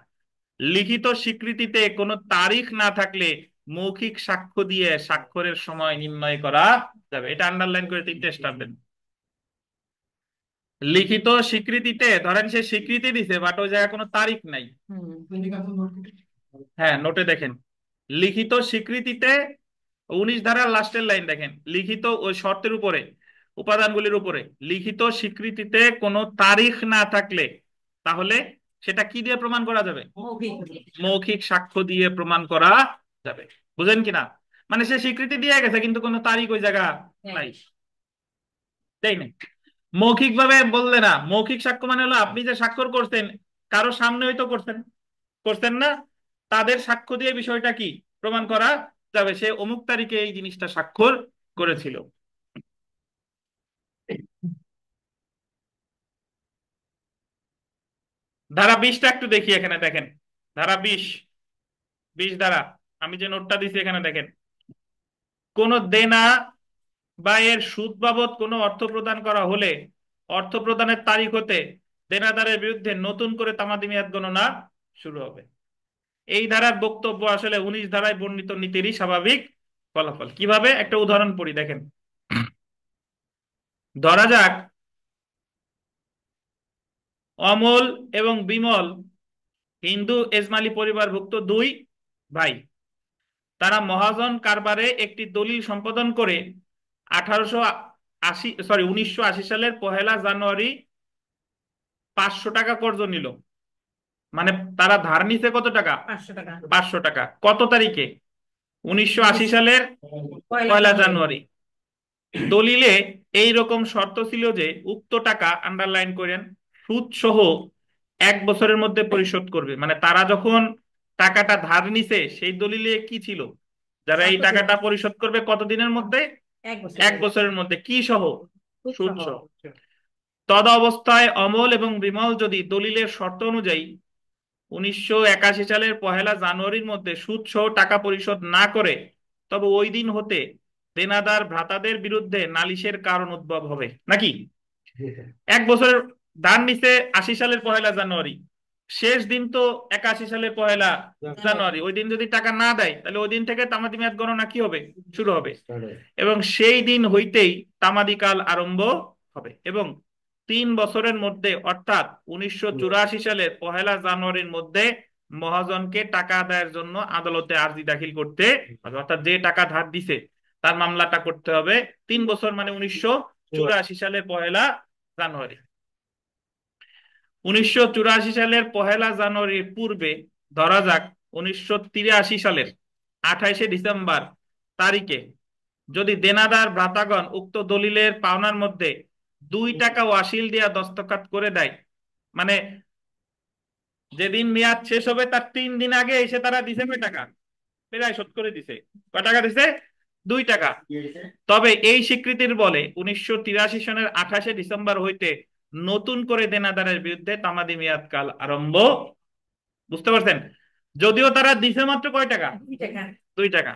লিখিত স্বীকৃতিতে কোনো তারিখ না থাকলে মৌখিক সাক্ষ্য দিয়ে স্বাক্ষরের সময় নির্ণয় করা যাবে। এটা আন্ডারলাইন করে 3টে স্টার দেন। লিখিত স্বীকৃতিতে ধরেন সে স্বীকৃতি দিছে, বাট ওই জায়গায় কোনো তারিখ নাই, হ্যাঁ, নোটে দেখেন, লিখিত স্বীকৃতিতে 19 ধারার লাস্টের লাইন দেখেন, লিখিত ওই শর্তের উপরে, উপাদানগুলির উপরে লিখিত স্বীকৃতিতে কোনো তারিখ না থাকলে তাহলে সেটা কি দিয়ে প্রমাণ করা যাবে? মৌখিক। মৌখিক সাক্ষ্য দিয়ে প্রমাণ করা যাবে। বুঝেন কিনা? মানে সে স্বীকৃতি দিয়ে গেছে কিন্তু কোনো তারিখ ওই জায়গা নাই, তাই না? মৌখিক ভাবে বললে না, মৌখিক সাক্ষ্য মানে হলো আপনি যে স্বাক্ষর করছেন কারো সামনে হয়তো করছেন, করছেন না, তাদের সাক্ষ্য দিয়ে বিষয়টা কি প্রমাণ করা যাবে, সে অমুক তারিখে এই জিনিসটা স্বাক্ষর করেছিল। ধারা 20টা একটু দেখি, এখানে দেখেন ধারা 20 ধারা, আমি যে নোটটা দিছি এখানে দেখেন, কোন দেনা বা এর সুদ বাবদ কোনো অর্থ প্রদান করা হলে অর্থ প্রদানের তারিখ হতে দেনাদারের বিরুদ্ধে নতুন করে তামাদি মেয়াদ গণনা শুরু হবে। এই ধারার বক্তব্য আসলে 19 ধারায় বর্ণিত নীতিরই স্বাভাবিক ফলাফল। কিভাবে? একটা উদাহরণ পড়ি দেখেন। ধরা যাক অমল এবং বিমল হিন্দু এজমালি পরিবারভুক্ত দুই ভাই, তারা মহাজন কারবারে একটি দলিল সম্পাদন করে 1980 সালের 1 জানুয়ারি 500 টাকা কর্জ নিল। মানে তারা ধার নিছে কত টাকা? 500 টাকা। 500 টাকা। কত তারিখে? 1980 সালের পয়লা 1 জানুয়ারি। দলিলে এই রকম শর্ত ছিল যে উক্ত টাকা, আন্ডারলাইন করেন, সুদ সহ 1 বছরের মধ্যে পরিশোধ করবে। মানে তারা যখন টাকাটা ধার নিছে সেই দলিলে কি ছিল, যারা এই টাকাটা পরিশোধ করবে কতদিনের মধ্যে? 1 বছরের মধ্যে। কি সহ? সুদ সহ। তদ অবস্থায় অমল এবং বিমল যদি দলিলের শর্ত অনুযায়ী 1981 সালের 1 জানুয়ারির মধ্যে সুদ সহ টাকা পরিশোধ না করে, তবে ওই দিন হতে দেনাদার ভ্রাতাদের বিরুদ্ধে নালিশের কারণ উদ্ভব হবে। নাকি? 1 বছর ধার নিছে 80 সালের 1 জানুয়ারি, শেষ দিন তো 81 সালের 1 জানুয়ারি, ওই দিন যদি টাকা না দেয় তাহলে ওই দিন থেকে তামাদি মেয়াদ গণনা কি হবে? শুরু হবে। এবং সেই দিন হইতেই তামাদি কাল আরম্ভ হবে এবং 3 বছরের মধ্যে অর্থাৎ 1984 সালের 1 জানুয়ারির মধ্যে মহাজনকে টাকা আদায়ের জন্য আদালতে আর্জি দাখিল করতে হবে। অর্থাৎ যে টাকা ধার দিছে তার মামলাটা করতে হবে 3 বছর, মানে 1984 সালের 1 জানুয়ারি। 1984 সালের 1 জানুয়ারির পূর্বে ধরা যাক 1983 সালের 28 ডিসেম্বর তারিখে যদি দেনাদার ভ্রাতাগণ উক্ত দলিলের পাওনার মধ্যে 2 টাকা ওয়াসিল দিয়া দস্তখত করে দেয়, মানে যেদিন মেয়াদ শেষ হবে তার 3 দিন আগে এসে তারা দিছে কয় টাকা? প্রায় শোধ করে দিছে। কয় টাকা দিছে? 2 টাকা। তবে এই স্বীকৃতির বলে 1983 সনের 28 ডিসেম্বর হইতে নতুন করে দেনাদারের বিরুদ্ধে তামাদি মেয়াদ কাল আরম্ভ। বুঝতে পারছেন? যদিও তারা দিছে মাত্র কয় টাকা? 2 টাকা।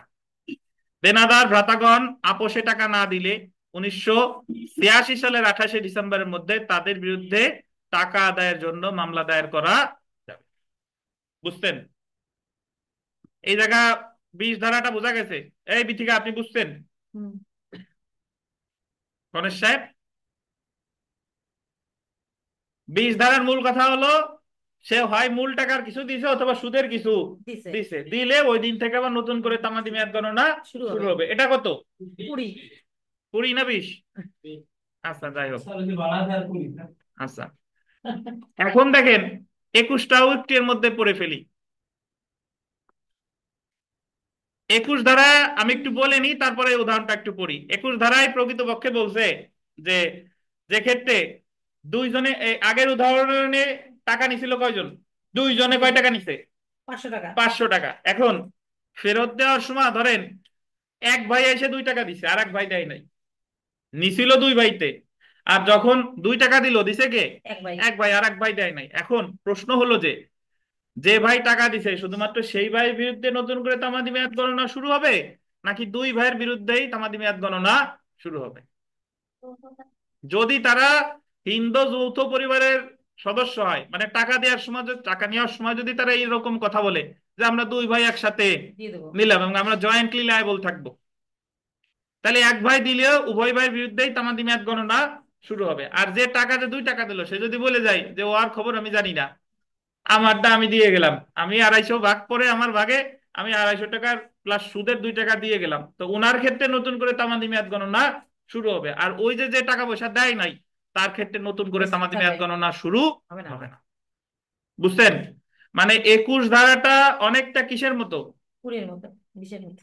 দেনাদার ভ্রাতাগণ আপোষে টাকা না দিলে 1986 সালের 28 ডিসেম্বরের মধ্যে তাদের বিরুদ্ধে টাকা আদায়ের জন্য মামলা দায়ের করা যাবে। বুঝছেন? এই জায়গা 20 ধারাটা বোঝা গেছে? এই বিথিকা, আপনি বুঝছেন? গণেশ সাহেব, 20 ধারার মূল কথা হলো সে হয় মূল টাকার কিছু দিছে অথবা সুদের কিছু দিছে, দিলে ওই দিন থেকে আবার নতুন করে তামাদি মেয়াদ গণনা শুরু হবে। এটা কত? 20 না 20? আচ্ছা, যাই হোক। আচ্ছা, এখন দেখেন 21টাও একটু এর মধ্যে পড়ে ফেলি। 21 ধারা আমি একটু বলে নি, তারপরে উদাহরণটা একটু পড়ি। 21 ধারায় প্রকৃতপক্ষে বলছে যে যে ক্ষেত্রে দুইজনে, আগের উদাহরণে টাকা নিছিল কয়জন? দুইজনে কয় টাকা নিছে? 500 টাকা। 500 টাকা। এখন ফেরত দেওয়ার সময় ধরেন এক ভাই এসে 2 টাকা দিছে, আর এক ভাই দেয় নাই, নিছিল 2 ভাইতে, আর যখন 2 টাকা দিল দিছে কে? এক ভাই, আর এক ভাই দেয় নাই। এখন প্রশ্ন হলো যে যে ভাই টাকা দিছে শুধুমাত্র সেই ভাইয়ের বিরুদ্ধে নতুন করে তামাদি মেয়াদ গণনা শুরু হবে, নাকি 2 ভাইয়ের বিরুদ্ধেই তামাদি মেয়াদ গণনা শুরু হবে? যদি তারা হিন্দু যৌথ পরিবারের সদস্য হয়, মানে টাকা দেওয়ার সময়, টাকা নেওয়ার সময় যদি তারা এইরকম কথা বলে যে আমরা 2 ভাই একসাথে নিলাম এবং আমরা জয়েন্টলি লায়াবল থাকবো, তাহলে এক ভাই দিলেও উভয় ভাইয়ের বিরুদ্ধেই তামাদি মেয়াদ গণনা শুরু হবে। আর যে টাকা, যে 2 টাকা দিল, সে যদি বলে যায় যে ও আর খবর আমি জানি না, আমারটা আমি দিয়ে গেলাম, আমি 250 ভাগ করে আমার ভাগে আমি 250 টাকার প্লাস সুদের 2 টাকা দিয়ে গেলাম, তো ওনার ক্ষেত্রে নতুন করে তামাদি মেয়াদ গণনা শুরু হবে। আর ওই যে যে টাকা পয়সা দেয় নাই তার ক্ষেত্রে নতুন করে তামাদি মেয়াদ গণনা শুরু হবে না, হবে না। বুঝছেন? মানে 21 ধারাটা অনেকটা কিসের মতো? 20-এর মতো, 20-এর মতো।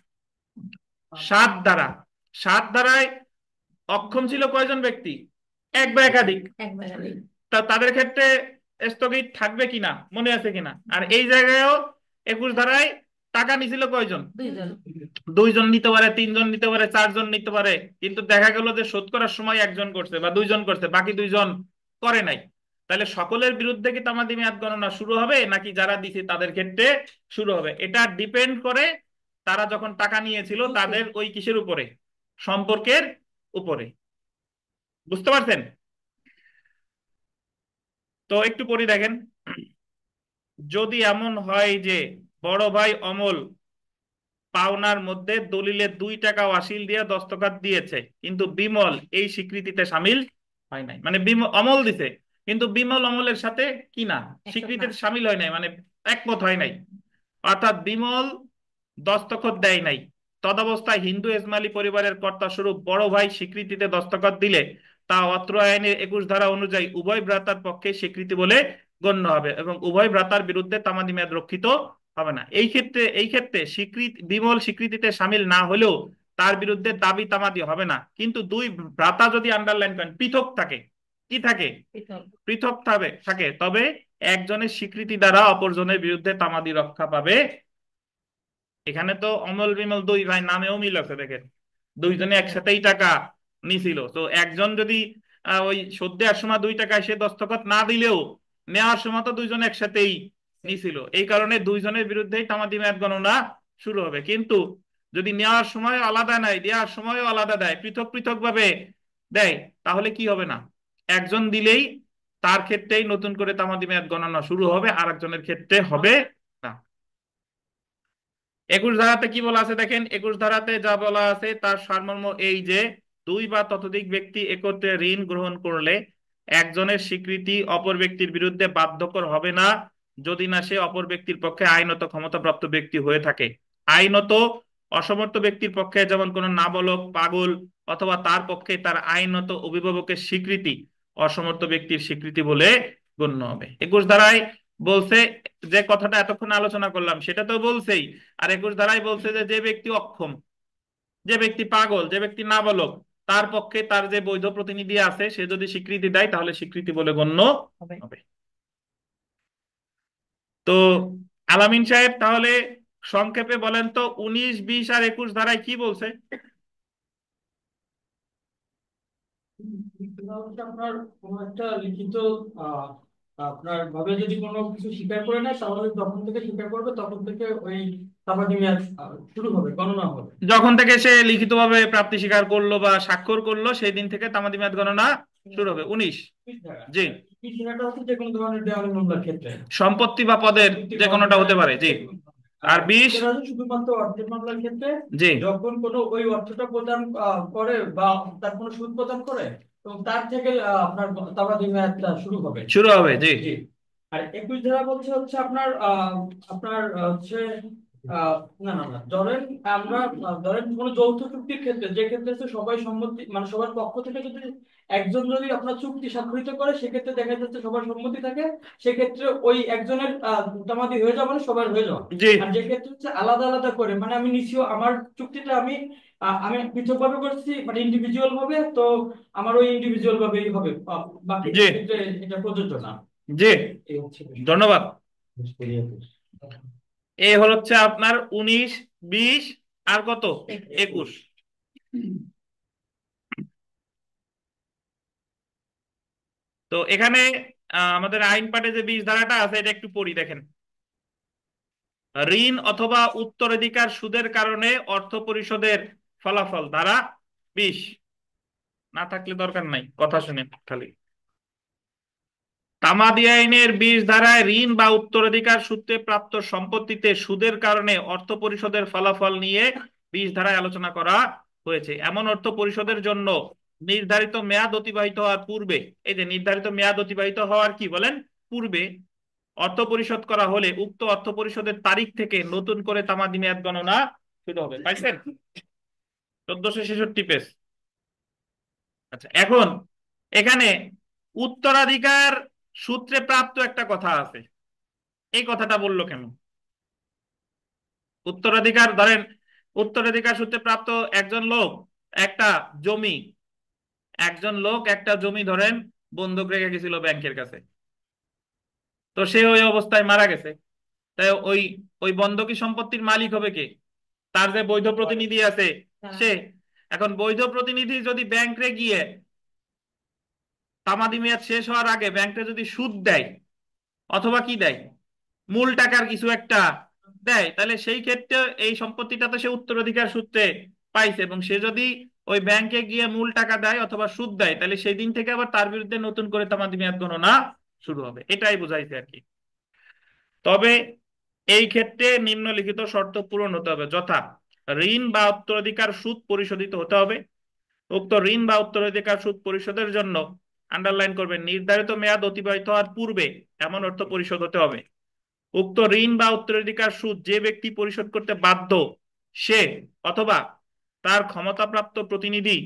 7 ধারা। 7 ধারায় অক্ষম ছিল কয়জন ব্যক্তি? এক বা একাধিক। একবার খালি। তা তাদের ক্ষেত্রে স্থগিত থাকবে কিনা মনে আছে কিনা? আর এই জায়গায়ও 21 ধারায় টাকা নিছিল কয়জন? 2 জন। 2 জন নিতে পারে, 3 জন নিতে পারে, 4 জন নিতে পারে, কিন্তু দেখা গেল যে শোধ করার সময় 1 জন করছে বা 2 জন করছে, বাকি 2 জন করে নাই। তাহলে সকলের বিরুদ্ধে কি তামাদি মেয়াদ গণনা শুরু হবে নাকি যারা দিছে তাদের ক্ষেত্রে শুরু হবে? এটা ডিপেন্ড করে তারা যখন টাকা নিয়েছিল তাদের ওই কিসের উপরে, সম্পর্কের উপরে। বুঝতে পারছেন? তো একটু পড়ি দেখেন। যদি এমন হয় যে বড় ভাই অমল পাওনার মধ্যে দলিলে 2 টাকা আশিল দিয়ে দস্তখত দিয়েছে, কিন্তু বিমল এই স্বীকৃতিতে সামিল হয় নাই। মানে অমল দিছে কিন্তু বিমল অমলের সাথে কি না, স্বীকৃতিতে সামিল হয় নাই, মানে একমত হয় নাই। অর্থাৎ বিমল দস্তখত দেয় নাই। তদবস্থায় হিন্দু এজমালি পরিবারের কর্তা স্বরূপ বড় ভাই স্বীকৃতিতে দস্তখত দিলে তা অত্র আইনের 21 ধারা অনুযায়ী উভয় ভ্রাতার পক্ষে স্বীকৃতি বলে গণ্য হবে এবং উভয় ভ্রাতার বিরুদ্ধে তামাদি মেয়াদ রক্ষিত হবে না। এই ক্ষেত্রে স্বীকৃতি বিমল স্বীকৃতিতে সামিল না হলেও তার বিরুদ্ধে দাবি তামাদি হবে না, কিন্তু দুই ভ্রাতা যদি আন্ডারলাইন করেন পৃথক থাকে, কি থাকে, পৃথক থাকে, তবে একজনের স্বীকৃতি দ্বারা অপরজনের বিরুদ্ধে তামাদি রক্ষা পাবে। এখানে তো অমল বিমল 2 ভাই নামেও মিল আছে, দেখেন 2 জনে একসাথেই টাকা নিছিল। তো একজন যদি ওই শোধ দেওয়ার সময় 2 টাকা সে দস্তখত না দিলেও নেওয়ার সময় তো 2 জন একসাথেই নিছিল, এই কারণে 2 জনের বিরুদ্ধেই তামাদি মেয়াদ গণনা শুরু হবে। কিন্তু যদি নেওয়ার সময় আলাদা নাই, দেওয়ার সময়ও আলাদা দেয়, পৃথক পৃথক ভাবে দেয়, তাহলে কি হবে না, একজন দিলেই তার ক্ষেত্রেই নতুন করে তামাদি মেয়াদ গণনা শুরু হবে, আর একজনের ক্ষেত্রে হবে না। 21 ধারাতে কি বলা আছে দেখেন। 21 ধারাতে যা বলা আছে তার সারমর্ম এই যে 2 বা ততোধিক ব্যক্তি একত্রে ঋণ গ্রহণ করলে একজনের স্বীকৃতি অপর ব্যক্তির বিরুদ্ধে বাধ্যকর হবে না, যদি না সে অপর ব্যক্তির পক্ষে আইনত ক্ষমতাপ্রাপ্ত ব্যক্তি হয়ে থাকে। আইনত অসমর্থ ব্যক্তির পক্ষে যেমন কোনো নাবালক, পাগল অথবা তার পক্ষে তার আইনত অভিভাবকের স্বীকৃতি অসমর্থ ব্যক্তির স্বীকৃতি বলে গণ্য হবে। 21 ধারায় বলছে যে কথাটা এতক্ষণ আলোচনা করলাম সেটা তো বলছেই। আর 21 ধারায় বলছে যে যে ব্যক্তি অক্ষম, যে ব্যক্তি পাগল, যে ব্যক্তি নাবালক, তার পক্ষে তার যে বৈধ প্রতিনিধি আছে সে যদি স্বীকৃতি দেয় তাহলে স্বীকৃতি বলে গণ্য হবে। তো আলামিন সাহেব তাহলে সংক্ষেপে বলেন তো 19, 20 আর 21 ধারায় কি বলছে? এটা হচ্ছে আপনার কোনো একটা লিখিত আহ আপনার ভাবে যদি কোনো কিছু স্বীকার করে নেয় তাহলে যখন থেকে স্বীকার করবে তখন থেকে ওই তামাদি মেয়াদ শুরু হবে, গণনা হবে। যখন থেকে সে লিখিতভাবে প্রাপ্তি স্বীকার করলো বা স্বাক্ষর করলো সেই দিন থেকে তামাদি মেয়াদ গণনা শুরু হবে। 19, জি, এই ধারাটা হচ্ছে যে কোনো ধরনের দেওয়ানি মামলার ক্ষেত্রে সম্পত্তি বা পদের যে কোনোটা হতে পারে, জি। আর 20, এটা হচ্ছে শুধুমাত্র অর্থের মামলার ক্ষেত্রে জি, যখন কোনো ওই অর্থটা প্রদান করে বা তার কোনো সুদ প্রদান করে এবং তার থেকে আপনার তামাদি মেয়াদটা শুরু হবে। জি। জি। আর 21 ধারা বলছে হচ্ছে আপনার আপনার হচ্ছে আহ, না না না ধরেন আমরা ধরেন কোনো যৌথ চুক্তির ক্ষেত্রে যে ক্ষেত্রে হচ্ছে সবাই সম্মতি মানে সবার পক্ষ থেকে যদি একজন যদি আপনার চুক্তি স্বাক্ষরিত করে সেক্ষেত্রে দেখা যাচ্ছে সবার সম্মতি থাকে, সেক্ষেত্রে ওই একজনের তামাদি হয়ে যাওয়া মানে সবার হয়ে যাওয়া। জি, আর যে ক্ষেত্রে হচ্ছে আলাদা আলাদা করে মানে আমি নিশ্চয় আমার চুক্তিটা আমি পৃথক ভাবে করছি মানে ইন্ডিভিজুয়াল ভাবে, তো আমার ওই ইন্ডিভিজুয়াল ভাবেই হবে, বাকি জি, ক্ষেত্রে এটা প্রযোজ্য না। জি, এই হচ্ছে বিষয়। ধন্যবাদ। এই হচ্ছে আপনার 19, 20 আর কত, 21। তো এখানে আমাদের আইন পাঠে যে 20 ধারাটা আছে এটা একটু পড়ি দেখেন। ঋণ অথবা উত্তরাধিকার সুদের কারণে অর্থ পরিশোধের ফলাফল ধারা 20, না থাকলে দরকার নাই, কথা শুনেন খালি। তামাদি আইনের 20 ধারায় ঋণ বা উত্তরাধিকার সূত্রে প্রাপ্ত সম্পত্তিতে সুদের কারণে অর্থ পরিশোধের ফলাফল নিয়ে 20 ধারায় আলোচনা করা হয়েছে। এমন অর্থ পরিশোধের জন্য নির্ধারিত মেয়াদ অতিবাহিত হওয়ার পূর্বে, এই যে নির্ধারিত মেয়াদ অতিবাহিত হওয়ার কি বলেন পূর্বে, অর্থ পরিশোধ করা হলে উক্ত অর্থ পরিশোধের তারিখ থেকে নতুন করে তামাদি মেয়াদ গণনা শুরু হবে। পাইছেন? 1466 পেজ। আচ্ছা, এখন এখানে উত্তরাধিকার সূত্রে প্রাপ্ত একটা কথা আছে। এই কথাটা বললো কেন? উত্তরাধিকার ধরেন, উত্তরাধিকার সূত্রে প্রাপ্ত একটা জমি একটা জমি ধরেন বন্ধক রেখে গেছিল ব্যাংকের কাছে। তো সে ওই অবস্থায় মারা গেছে। তাই ওই ওই বন্ধকি সম্পত্তির মালিক হবে কে? তার যে বৈধ প্রতিনিধি আছে সে। এখন বৈধ প্রতিনিধি যদি ব্যাংকে গিয়ে তামাদি মেয়াদ শেষ হওয়ার আগে ব্যাংকে যদি সুদ দেয় অথবা কি দেয়, মূল টাকার কিছু একটা দেয়, তাহলে সেই ক্ষেত্রে এই সম্পত্তিটা তো সে উত্তরাধিকার সূত্রে পাইছে, এবং সে যদি ওই ব্যাংকে গিয়ে মূল টাকা দেয় অথবা সুদ দেয়, তাহলে সেই দিন থেকে আবার তার বিরুদ্ধে নতুন করে তামাদি মেয়াদ গণনা শুরু হবে। এটাই বুঝাইছে আর কি। তবে এই ক্ষেত্রে নিম্নলিখিত শর্ত পূরণ হতে হবে, যথা ঋণ বা উত্তরাধিকার সুদ পরিশোধিত হতে হবে। উক্ত ঋণ বা উত্তরাধিকার সুদ পরিশোধের জন্য আন্ডারলাইন করবেন, নির্ধারিত মেয়াদ অতিবাহিত হওয়ার পূর্বে এমন অর্থ পরিশোধ হতে হবে। উক্ত ঋণ বা উত্তরাধিকার সুদ যে ব্যক্তি পরিশোধ করতে বাধ্য সে অথবা তার ক্ষমতাপ্রাপ্ত প্রতিনিধি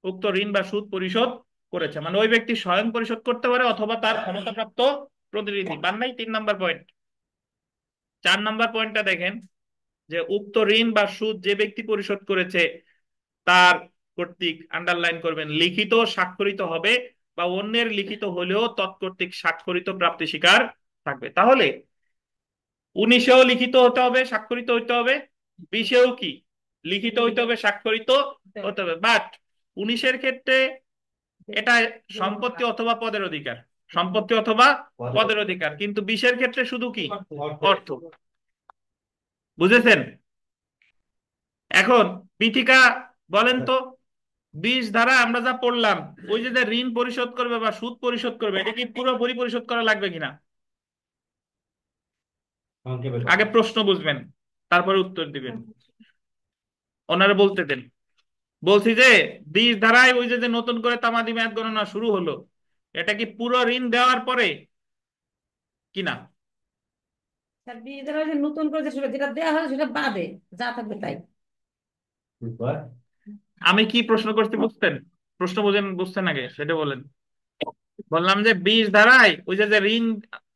উক্ত ঋণ বা সুদ পরিশোধ করেছে। মানে ওই ব্যক্তি স্বয়ং পরিশোধ করতে পারে অথবা তার ক্ষমতাপ্রাপ্ত প্রতিনিধি। বান্নাই 3 নাম্বার পয়েন্ট। 4 নাম্বার পয়েন্টটা দেখেন যে উক্ত ঋণ বা সুদ যে ব্যক্তি পরিশোধ করেছে তার কর্তৃক, আন্ডারলাইন করবেন, লিখিত স্বাক্ষরিত হবে বা অন্যের লিখিত হলেও তৎকর্তৃক স্বাক্ষরিত প্রাপ্তি স্বীকার থাকবে। তাহলে 19-এও লিখিত হতে হবে, স্বাক্ষরিত হইতে হবে, 20-এও কি লিখিত হইতে হবে, স্বাক্ষরিত হতে হবে। বাট 19-এর ক্ষেত্রে এটা সম্পত্তি অথবা পদের অধিকার, সম্পত্তি অথবা পদের অধিকার, কিন্তু 20-এর ক্ষেত্রে শুধু কি অর্থ। বুঝেছেন? এখন পীঠিকা বলেন তো, 20 ধারা আমরা যা পড়লাম, ওই যে ঋণ পরিশোধ করবে বা সুদ পরিশোধ করবে, এটা কি পুরোপুরি পরিশোধ করা লাগবে কিনা? আগে প্রশ্ন বুঝবেন, তারপরে উত্তর দিবেন। ওনারা বলতে দেন। বলছি যে 20 ধারায় ওই যে নতুন করে তামাদি মেয়াদ গণনা শুরু হলো, এটা কি পুরো ঋণ দেওয়ার পরে কিনা? স্যার বিয়েদের ওই যে নতুন করে যেটা দেওয়া হয় সেটা বাদে যা থাকবে তাই। আমি কি প্রশ্ন করতে বুঝতেন? প্রশ্ন বুঝছেন আগে সেটা বলেন। বললাম যে 20 ধারায় ওই যে ঋণ,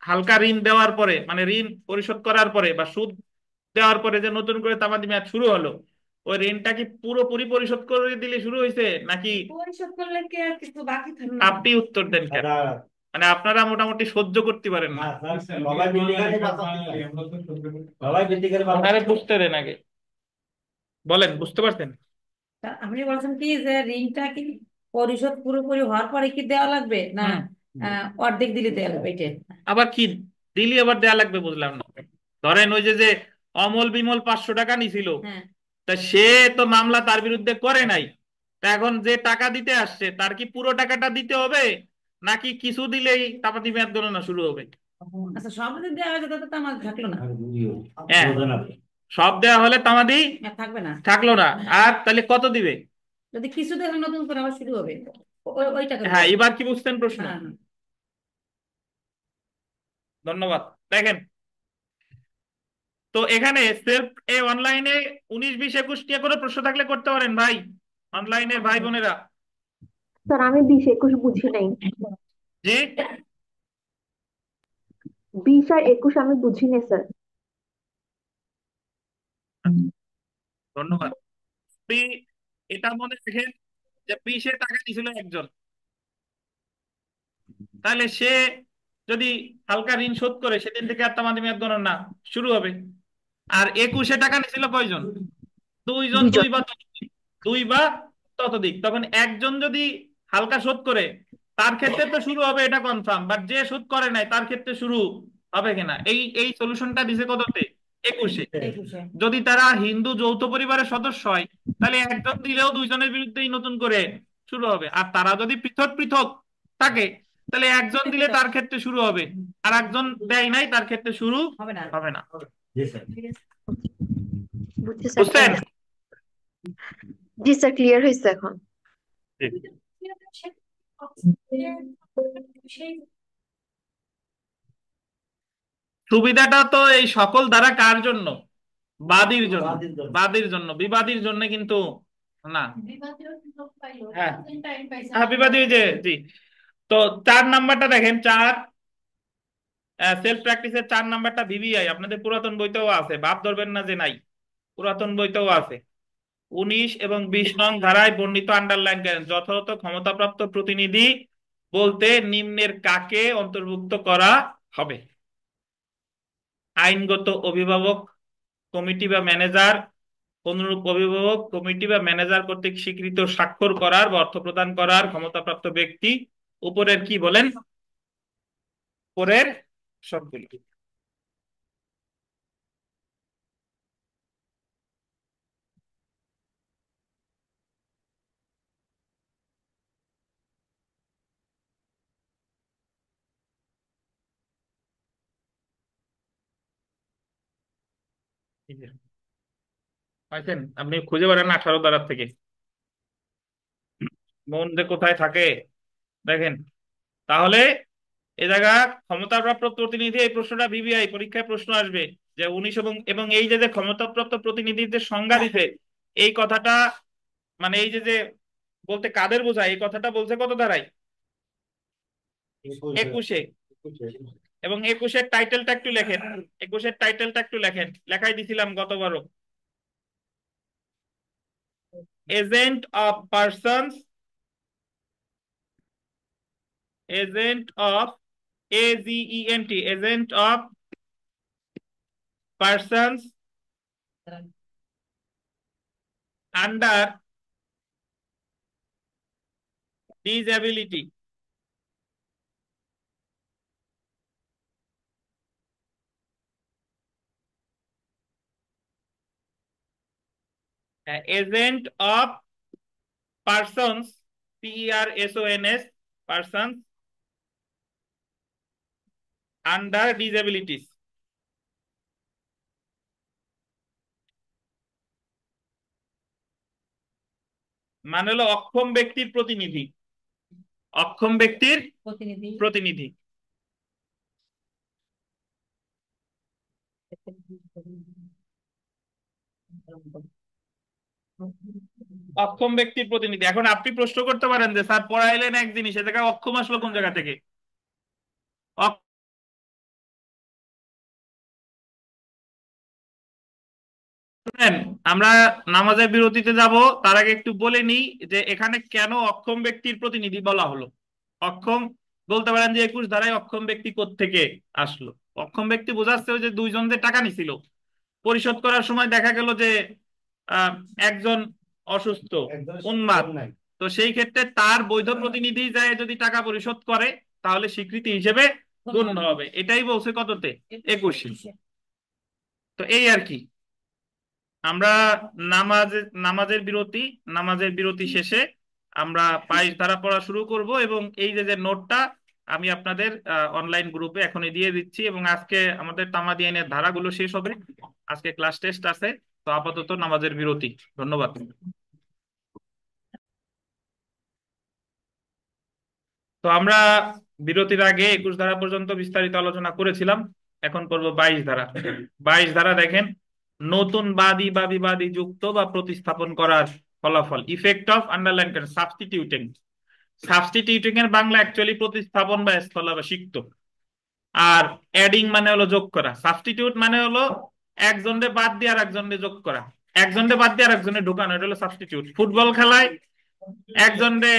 হালকা ঋণ দেওয়ার পরে, মানে ঋণ পরিশোধ করার পরে বা সুদ দেওয়ার পরে যে নতুন করে তামাদি মেয়াদ শুরু হলো, ওই ঋণটা কি পুরোপুরি পরিশোধ করে দিলে শুরু হয়েছে নাকি? পরিশোধ করলে কি আর কিছু বাকি থাকবে না? আপনি উত্তর দেন কেন? মানে আপনারা মোটামুটি সহ্য করতে পারেন না। ওনারে বুঝতে দেন আগে, বলেন বুঝতে পারছেন? তা আপনি বলছেন কি যে ঋণটা কি পরিশোধ পুরোপুরি হওয়ার পরে কি দেওয়া লাগবে না হুম। অর্ধেক দিলে দেওয়া লাগবে এটা? আবার কি দিলি আবার দেয়া লাগবে বুঝলাম না। ধরেন ওই যে অমল বিমল 500 টাকা নিছিল, হ্যাঁ, তা সে তো মামলা তার বিরুদ্ধে করে নাই, তা এখন যে টাকা দিতে আসছে তার কি পুরো টাকাটা দিতে হবে নাকি কিছু দিলেই তামাদি মেয়াদ গণনা শুরু হবে? আচ্ছা সব যদি দেওয়া হয় তাহলে তো আমার থাকলো না। হ্যাঁ, সব দেওয়া হলে তামাদি থাকবে না। থাকলো না। আর তাহলে কত দিবে? যদি কিছু দেওয়া হয়, নতুন করে আবার শুরু হবে ওই টাকা হ্যাঁ, দিয়ে। এবার কি বুঝতেন প্রশ্ন? হ্যাঁ, হ্যাঁ। ধন্যবাদ। দেখেন তো এখানে সেলফ অনলাইনে 19, 20, 21 নিয়ে কোনো প্রশ্ন থাকলে করতে পারেন ভাই, অনলাইনের ভাই বোনেরা। স্যার আমি 20-21 বুঝি নাই। জি, 20 আর 21 আমি বুঝি নাই স্যার। ধন্যবাদ। আপনি এটা মনে রাখেন যে 20-এ টাকা দিয়েছিল একজন, তাহলে সে যদি হালকা ঋণ শোধ করে সেদিন থেকে আর তামাদি মেয়াদ গণনা শুরু হবে। আর 21-এ টাকা নিয়েছিল কয়জন? দুইজন, 2 জন। দুই বা ততোধিক। তখন একজন যদি হালকা শোধ করে তার ক্ষেত্রে তো শুরু হবে, এটা কনফার্ম, বাট যে শোধ করে নাই তার ক্ষেত্রে শুরু হবে কিনা? এই এই সলিউশনটা দিছে কততে? 21-এ। 21-এ। যদি তারা হিন্দু যৌথ পরিবারের সদস্য হয় তাহলে একজন দিলেও দুইজনের বিরুদ্ধেই নতুন করে শুরু হবে। আর তারা যদি পৃথক পৃথক থাকে তাহলে একজন দিলে তার ক্ষেত্রে শুরু হবে, আর একজন দেয় নাই তার ক্ষেত্রে শুরু হবে না। হবে না। বুঝছি স্যার। বুঝছেন? জি স্যার, ক্লিয়ার হয়েছে এখন। সেই সুবিধাটা তো এই সকল দ্বারা কার জন্য? বাদীর জন্য। বাদীর জন্য। বাদীর জন্য, বিবাদীর জন্য কিন্তু না। বিবাদীয় সুযোগ পাইলো, হ্যাঁ টাইম পাইছে হ্যাঁ, বিবাদী ওই যে, জি। তো 4 নাম্বারটা দেখেন, 4 সেলফ প্র্যাকটিসের 4 নাম্বারটা ভিভিআই আপনাদের পুরাতন বইতেও আছে, ভাব ধরবেন না যে নাই, পুরাতন বইতেও আছে। 19 এবং 20 নং ধারায় বর্ণিত আন্ডারলাইন করেন, যথাযথ ক্ষমতাপ্রাপ্ত প্রতিনিধি বলতে নিম্নের কাকে অন্তর্ভুক্ত করা হবে? আইনগত অভিভাবক, কমিটি বা ম্যানেজার, অনুরূপ অভিভাবক, কমিটি বা ম্যানেজার কর্তৃক স্বীকৃত স্বাক্ষর করার বা অর্থ প্রদান করার ক্ষমতাপ্রাপ্ত ব্যক্তি। উপরের কি বলেন? উপরের সবগুলো। পাইছেন? আপনি খুঁজে পারেন 18 ধারা থেকে মন যে কোথায় থাকে দেখেন। তাহলে এ জায়গা ক্ষমতাপ্রাপ্ত প্রতিনিধি, এই প্রশ্নটা ভিভিআই পরীক্ষায় প্রশ্ন আসবে যে 19 এবং এবং এই যে যে ক্ষমতাপ্রাপ্ত প্রতিনিধির যে সংজ্ঞা দিতে, এই কথাটা মানে এই যে যে বলতে কাদের বোঝায়, এই কথাটা বলছে কত ধারায়? 21-এ। এবং 21-এর টাইটেলটা একটু লেখেন, 21-এর টাইটেলটা একটু লেখেন, লেখাই দিছিলাম গতবারও। Agent of persons, agent of, AGENT, agent of persons under disability, agent of persons, PERSONS, persons under disabilities, মানে হলো অক্ষম ব্যক্তির প্রতিনিধি, অক্ষম ব্যক্তির প্রতিনিধি। প্রতিনিধি। অক্ষম ব্যক্তির প্রতিনিধি। এখন আপনি প্রশ্ন করতে পারেন যে স্যার পড়াইলেন এক জিনিস, এ জায়গায় অক্ষম আসলো কোন জায়গা থেকে? শুনেন, আমরা নামাজের বিরতিতে যাব, তার আগে একটু বলে নিই যে এখানে কেন অক্ষম ব্যক্তির প্রতিনিধি বলা হলো। অক্ষম বলতে পারেন যে 21 ধারায় অক্ষম ব্যক্তি কোত্থেকে আসলো? অক্ষম ব্যক্তি বোঝাচ্ছে ওই যে দুইজন যে টাকা নিছিল, পরিশোধ করার সময় দেখা গেল যে আহ, একজন অসুস্থ, উন্মাদ, তো সেই ক্ষেত্রে তার বৈধ প্রতিনিধি যায় যদি টাকা পরিশোধ করে তাহলে স্বীকৃতি হিসেবে গণ্য হবে। এটাই বলছে কততে? 21। তো এই আর কি, আমরা নামাজের বিরতি শেষে আমরা 22 ধারা পড়া শুরু করব, এবং এই যে যে নোটটা আমি আপনাদের অনলাইন গ্রুপে এখনই দিয়ে দিচ্ছি। এবং আজকে আমাদের তামাদি আইনের ধারাগুলো শেষ হবে, আজকে ক্লাস টেস্ট আছে। তো আপাতত নামাজের বিরতি। ধন্যবাদ। তো আমরা বিরতির আগে 21 ধারা পর্যন্ত বিস্তারিত আলোচনা করেছিলাম, এখন পড়ব 22 ধারা। 22 ধারা দেখেন, নতুন বাদী বা বিবাদী যুক্ত বা প্রতিস্থাপন করার ফলাফল। ইফেক্ট অফ, আন্ডারলাইন করেন, সাবস্টিটিউটিং। সাবস্টিটিউটিং এর বাংলা অ্যাকচুয়ালি প্রতিস্থাপন বা স্থলাভিষিক্ত। আর অ্যাডিং মানে হলো যোগ করা। সাবস্টিটিউট মানে হলো একজনকে বাদ দিয়ে আর একজনকে যোগ করা, একজনকে বাদ দিয়ে আর একজনে ঢুকানো, এটা হলো সাবস্টিটিউট। ফুটবল খেলায় একজনকে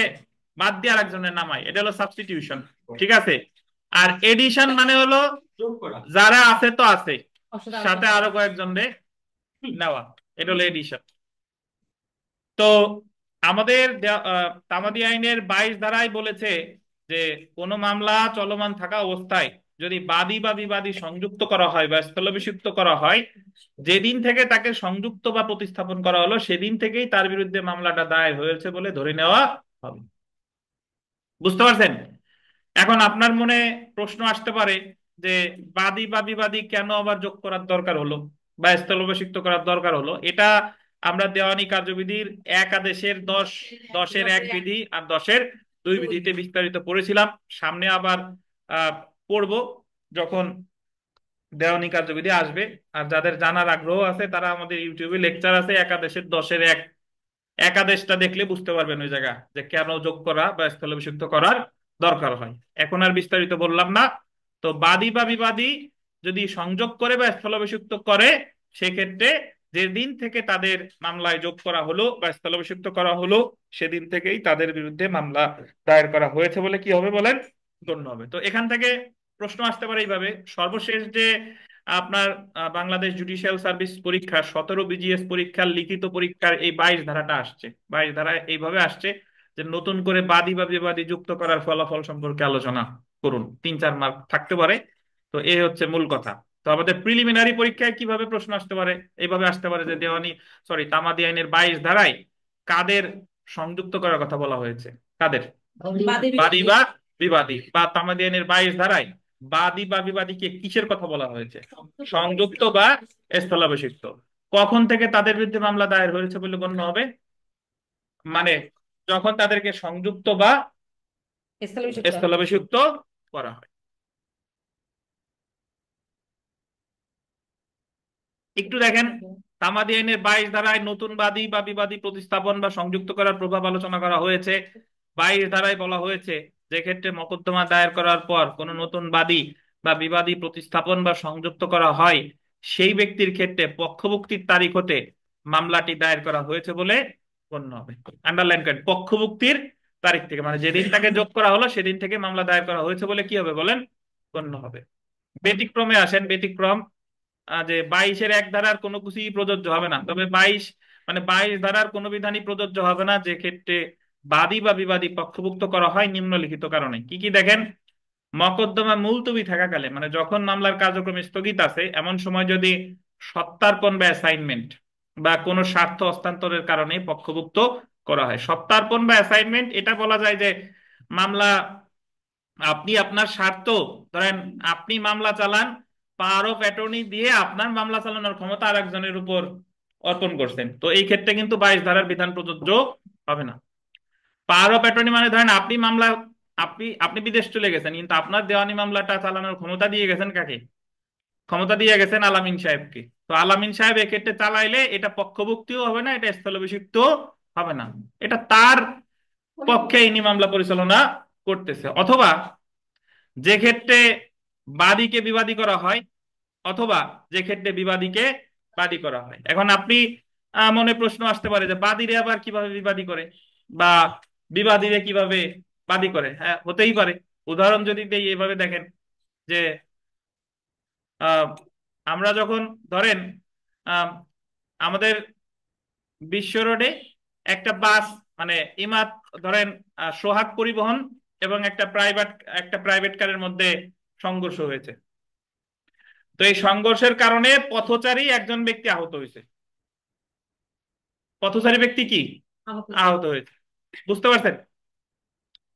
বাদ দিয়ে আর একজনের নামায়, এটা হলো সাবস্টিটিউশন, ঠিক আছে। আর এডিশন মানে হলো যারা আছে তো আছে, সাথে আরো কয়েকজনকে নেওয়া, এটা হলো এডিশন। তো আমাদের তামাদি আইনের 22 ধারায় বলেছে যে কোন মামলা চলমান থাকা অবস্থায় যদি বাদী বা বিবাদী সংযুক্ত করা হয় বা স্থলাভিষিক্ত করা হয়, যেদিন থেকে তাকে সংযুক্ত বা প্রতিস্থাপন করা হলো সেদিন থেকেই তার বিরুদ্ধে মামলাটা দায়ের হয়েছে বলে ধরে নেওয়া হবে। বুঝতে পারছেন? এখন আপনার মনে প্রশ্ন আসতে পারে যে বাদী বা বিবাদী কেন আবার যোগ করার দরকার হলো বা স্থলাভিষিক্ত করার দরকার হলো? এটা আমরা দেওয়ানি কার্যবিধির 1 আদেশের 10-10-এর 1 বিধি আর 10-এর 2 বিধিতে বিস্তারিত পড়েছিলাম। সামনে আবার পড়বো যখন দেওয়ানি কার্যবিধি আসবে। আর যাদের জানার আগ্রহ আছে তারা আমাদের ইউটিউবে লেকচার আছে একাদেশের 10-এর 1, একাদেশটা দেখলে বুঝতে পারবেন ওই জায়গা যে কেন যোগ করা বা স্থলাভিষিক্ত করার দরকার হয়। এখন আর বিস্তারিত বললাম না। তো বাদী বা বিবাদী যদি সংযোগ করে বা স্থলাভিষিক্ত করে, সেক্ষেত্রে যেদিন থেকে তাদের মামলায় যোগ করা হলো বা স্থলাভিষিক্ত করা হলো সেদিন থেকেই তাদের বিরুদ্ধে মামলা দায়ের করা হয়েছে বলে কি হবে বলেন, গণ্য হবে। তো এখান থেকে প্রশ্ন আসতে পারে এইভাবে, সর্বশেষ যে আপনার বাংলাদেশ জুডিশিয়াল সার্ভিস পরীক্ষা 17 বিজিএস পরীক্ষার লিখিত পরীক্ষার এই 22 ধারাটা আসছে, 22 ধারা এইভাবে আসছে যে নতুন করে বাদী বা বিবাদী যুক্ত করার ফলাফল সম্পর্কে আলোচনা করুন, 3-4 মার্ক থাকতে পারে। তো এই হচ্ছে মূল কথা। তো আমাদের প্রিলিমিনারি পরীক্ষায় কিভাবে প্রশ্ন আসতে পারে, এইভাবে আসতে পারে যে দেওয়ানি তামাদি আইনের 22 ধারায় কাদের সংযুক্ত করার কথা বলা হয়েছে, কাদের, বাদী বাদী বিবাদী। বা বিবাদী, বা তামাদি আইনের 22 ধারায় বাদী বা বিবাদীকে কিসের কথা বলা হয়েছে, সংযুক্ত বা স্থলাভিষিক্ত। কখন থেকে তাদের বিরুদ্ধে মামলা দায়ের হয়েছে বলে গণ্য হবে, মানে যখন তাদেরকে সংযুক্ত বা স্থলাভিষিক্ত। স্থলাভিষিক্ত করা হয়। একটু দেখেন, তামাদি আইনের 22 ধারায় নতুন বাদী বা বিবাদী প্রতিস্থাপন বা সংযুক্ত করার প্রভাব আলোচনা করা হয়েছে। 22 ধারায় বলা হয়েছে যে ক্ষেত্রে মকদ্দমা দায়ের করার পর কোনো নতুন বাদী বা বিবাদী প্রতিস্থাপন বা সংযুক্ত করা হয়, সেই ব্যক্তির ক্ষেত্রে পক্ষভুক্তির তারিখ হতে মামলাটি দায়ের করা হয়েছে বলে গণ্য হবে। আন্ডারলাইন করেন, পক্ষভুক্তির তারিখ থেকে, মানে যেদিন তাকে যোগ করা হলো সেদিন থেকে মামলা দায়ের করা হয়েছে বলে কি হবে বলেন, গণ্য হবে। ব্যতিক্রমে আসেন, ব্যতিক্রম যে 22-এর 1 ধারার কোনো কিছুই প্রযোজ্য হবে না, তবে 22 ধারার কোনো বিধানই প্রযোজ্য হবে না যে ক্ষেত্রে বাদী বা বিবাদী পক্ষভুক্ত করা হয় নিম্নলিখিত কারণে। কি কি দেখেন, মকদ্দমা মুলতবি থাকাকালে, মানে যখন মামলার কার্যক্রম স্থগিত আছে এমন সময় যদি সত্তার্পণ বা অ্যাসাইনমেন্ট বা কোনো স্বার্থ হস্তান্তরের কারণে পক্ষভুক্ত করা হয়। সত্তার্পণ বা অ্যাসাইনমেন্ট এটা বলা যায় যে মামলা আপনি আপনার স্বার্থ, ধরেন আপনি মামলা চালান, পাওয়ার অফ অ্যাটর্নি দিয়ে আপনার মামলা চালানোর ক্ষমতা আরেকজনের উপর অর্পণ করছেন, তো এই ক্ষেত্রে কিন্তু 22 ধারার বিধান প্রযোজ্য হবে না। পাওয়ার অফ অ্যাটর্নি মানে ধরেন আপনি মামলা, আপনি আপনি বিদেশ চলে গেছেন কিন্তু আপনার দেওয়ানি মামলাটা চালানোর ক্ষমতা দিয়ে গেছেন কাকে, ক্ষমতা দিয়ে গেছেন আলামিন সাহেবকে। তো আলামিন সাহেব এক্ষেত্রে চালাইলে এটা পক্ষভুক্তিও হবে না, এটা স্থলাভিষিক্ত হবে না, এটা তার পক্ষে ইনি মামলা পরিচালনা করতেছে। অথবা যে ক্ষেত্রে বাদীকে বিবাদী করা হয়, অথবা যে ক্ষেত্রে বিবাদীকে বাদী করা হয়। এখন আপনি মনে প্রশ্ন আসতে পারে যে বাদীরে আবার কিভাবে বিবাদী করে বা বিবাদীরে কিভাবে বাদী করে। হ্যাঁ, হতেই পারে। উদাহরণ যদি দেই এভাবে দেখেন যে আহ, আমরা যখন ধরেন আহ, আমাদের বিশ্ব রোডে একটা বাস, মানে ইমাদ ধরেন সোহাগ পরিবহন এবং একটা প্রাইভেট কারের মধ্যে সংঘর্ষ হয়েছে। তো এই সংঘর্ষের কারণে পথচারী একজন ব্যক্তি আহত হয়েছে, পথচারী ব্যক্তি কি আহত হয়েছে, বুঝতে পারছেন?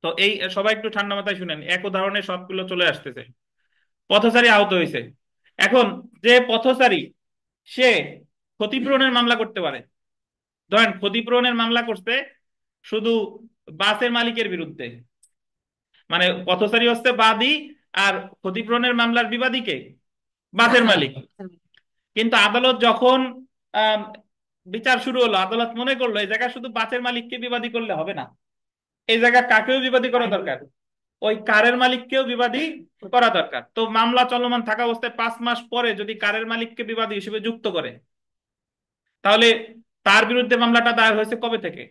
তো এই সবাই একটু ঠান্ডা মাথায় শুনেন, এক উদাহরণে সবগুলো চলে আসতেছে। পথচারী আহত হয়েছে, এখন যে পথচারী সে ক্ষতিপূরণের মামলা করতে পারে। ধরেন ক্ষতিপূরণের মামলা করতে শুধু বাসের মালিকের বিরুদ্ধে, মানে পথচারী হচ্ছে বাদী আর ক্ষতিপূরণের মামলার বিবাদীকে বাসের মালিক। কিন্তু আদালত যখন আম, বিচার শুরু হলো, আদালত মনে করলো এই জায়গায় শুধু বাসের মালিককে বিবাদী করলে হবে না, এই জায়গায় কাকেও বিবাদী করা দরকার, ওই কারের মালিককেও বিবাদী করা দরকার। তো মামলা চলমান থাকা অবস্থায় 5 মাস পরে যদি কারের মালিককে বিবাদী হিসেবে যুক্ত করে, তাহলে তার বিরুদ্ধে মামলাটা দায়ের হয়েছে কবে থেকে,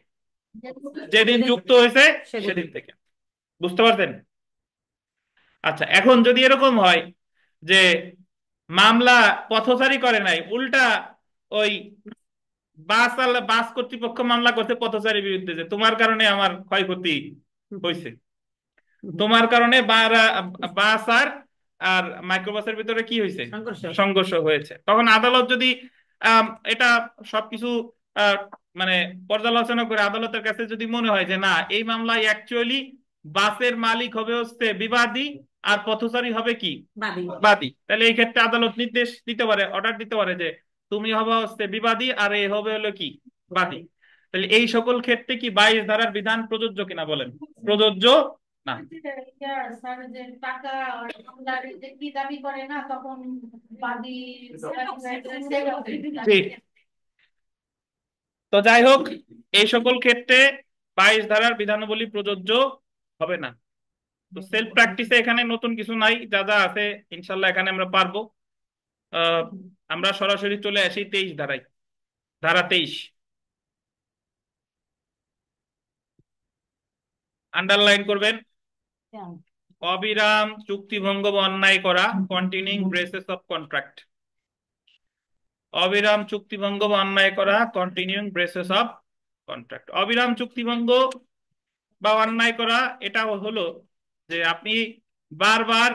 যেদিন যুক্ত হয়েছে সেদিন থেকে। বুঝতে পারছেন? আচ্ছা, এখন যদি এরকম হয় যে মামলা পথচারী করে নাই, উল্টা ওই বাস কর্তৃপক্ষ মামলা করছে পথচারীর বিরুদ্ধে যে তোমার কারণে আমার ক্ষয়ক্ষতি হয়েছে, তোমার কারণে বাস আর আর মাইক্রোবাসের ভিতরে কি হয়েছে, সংঘর্ষ হয়েছে। তখন আদালত যদি এটা সবকিছু আহ, মানে পর্যালোচনা করে আদালতের কাছে যদি মনে হয় যে না, এই মামলায় অ্যাকচুয়ালি বাসের মালিক হবে হচ্ছে বিবাদী আর পথচারী হবে কি বাদী, তাহলে এই ক্ষেত্রে আদালত নির্দেশ দিতে পারে, অর্ডার দিতে পারে যে তুমি হবে হচ্ছে বিবাদী আর এ হবে হলো কি বাদী। তাহলে এই সকল ক্ষেত্রে কি 22 ধারার বিধান প্রযোজ্য কিনা বলেন, প্রযোজ্য না। স্যার যে টাকা মামলার যে কি দাবি করে না তখন বাদী জি। তো যাই হোক, এই সকল ক্ষেত্রে 22 ধারার বিধানাবলী প্রযোজ্য হবে না। তো সেলফ প্র্যাকটিসে এখানে নতুন কিছু নাই, যা যা আছে ইনশাল্লাহ এখানে আমরা পারবো। আমরা সরাসরি চলে আসি 23 ধারায়। ধারা 23 আন্ডারলাইন করবেন। অবিরাম চুক্তিভঙ্গ বা অন্যায় করা, কন্টিনিউইং ব্রেসেস অফ কন্ট্রাক্ট। অবিরাম চুক্তিভঙ্গ বা অন্যায় করা, কন্টিনিউইং ব্রেসেস অফ কন্ট্রাক্ট। অবিরাম চুক্তিভঙ্গ বা অন্যায় করা এটা হলো যে আপনি বারবার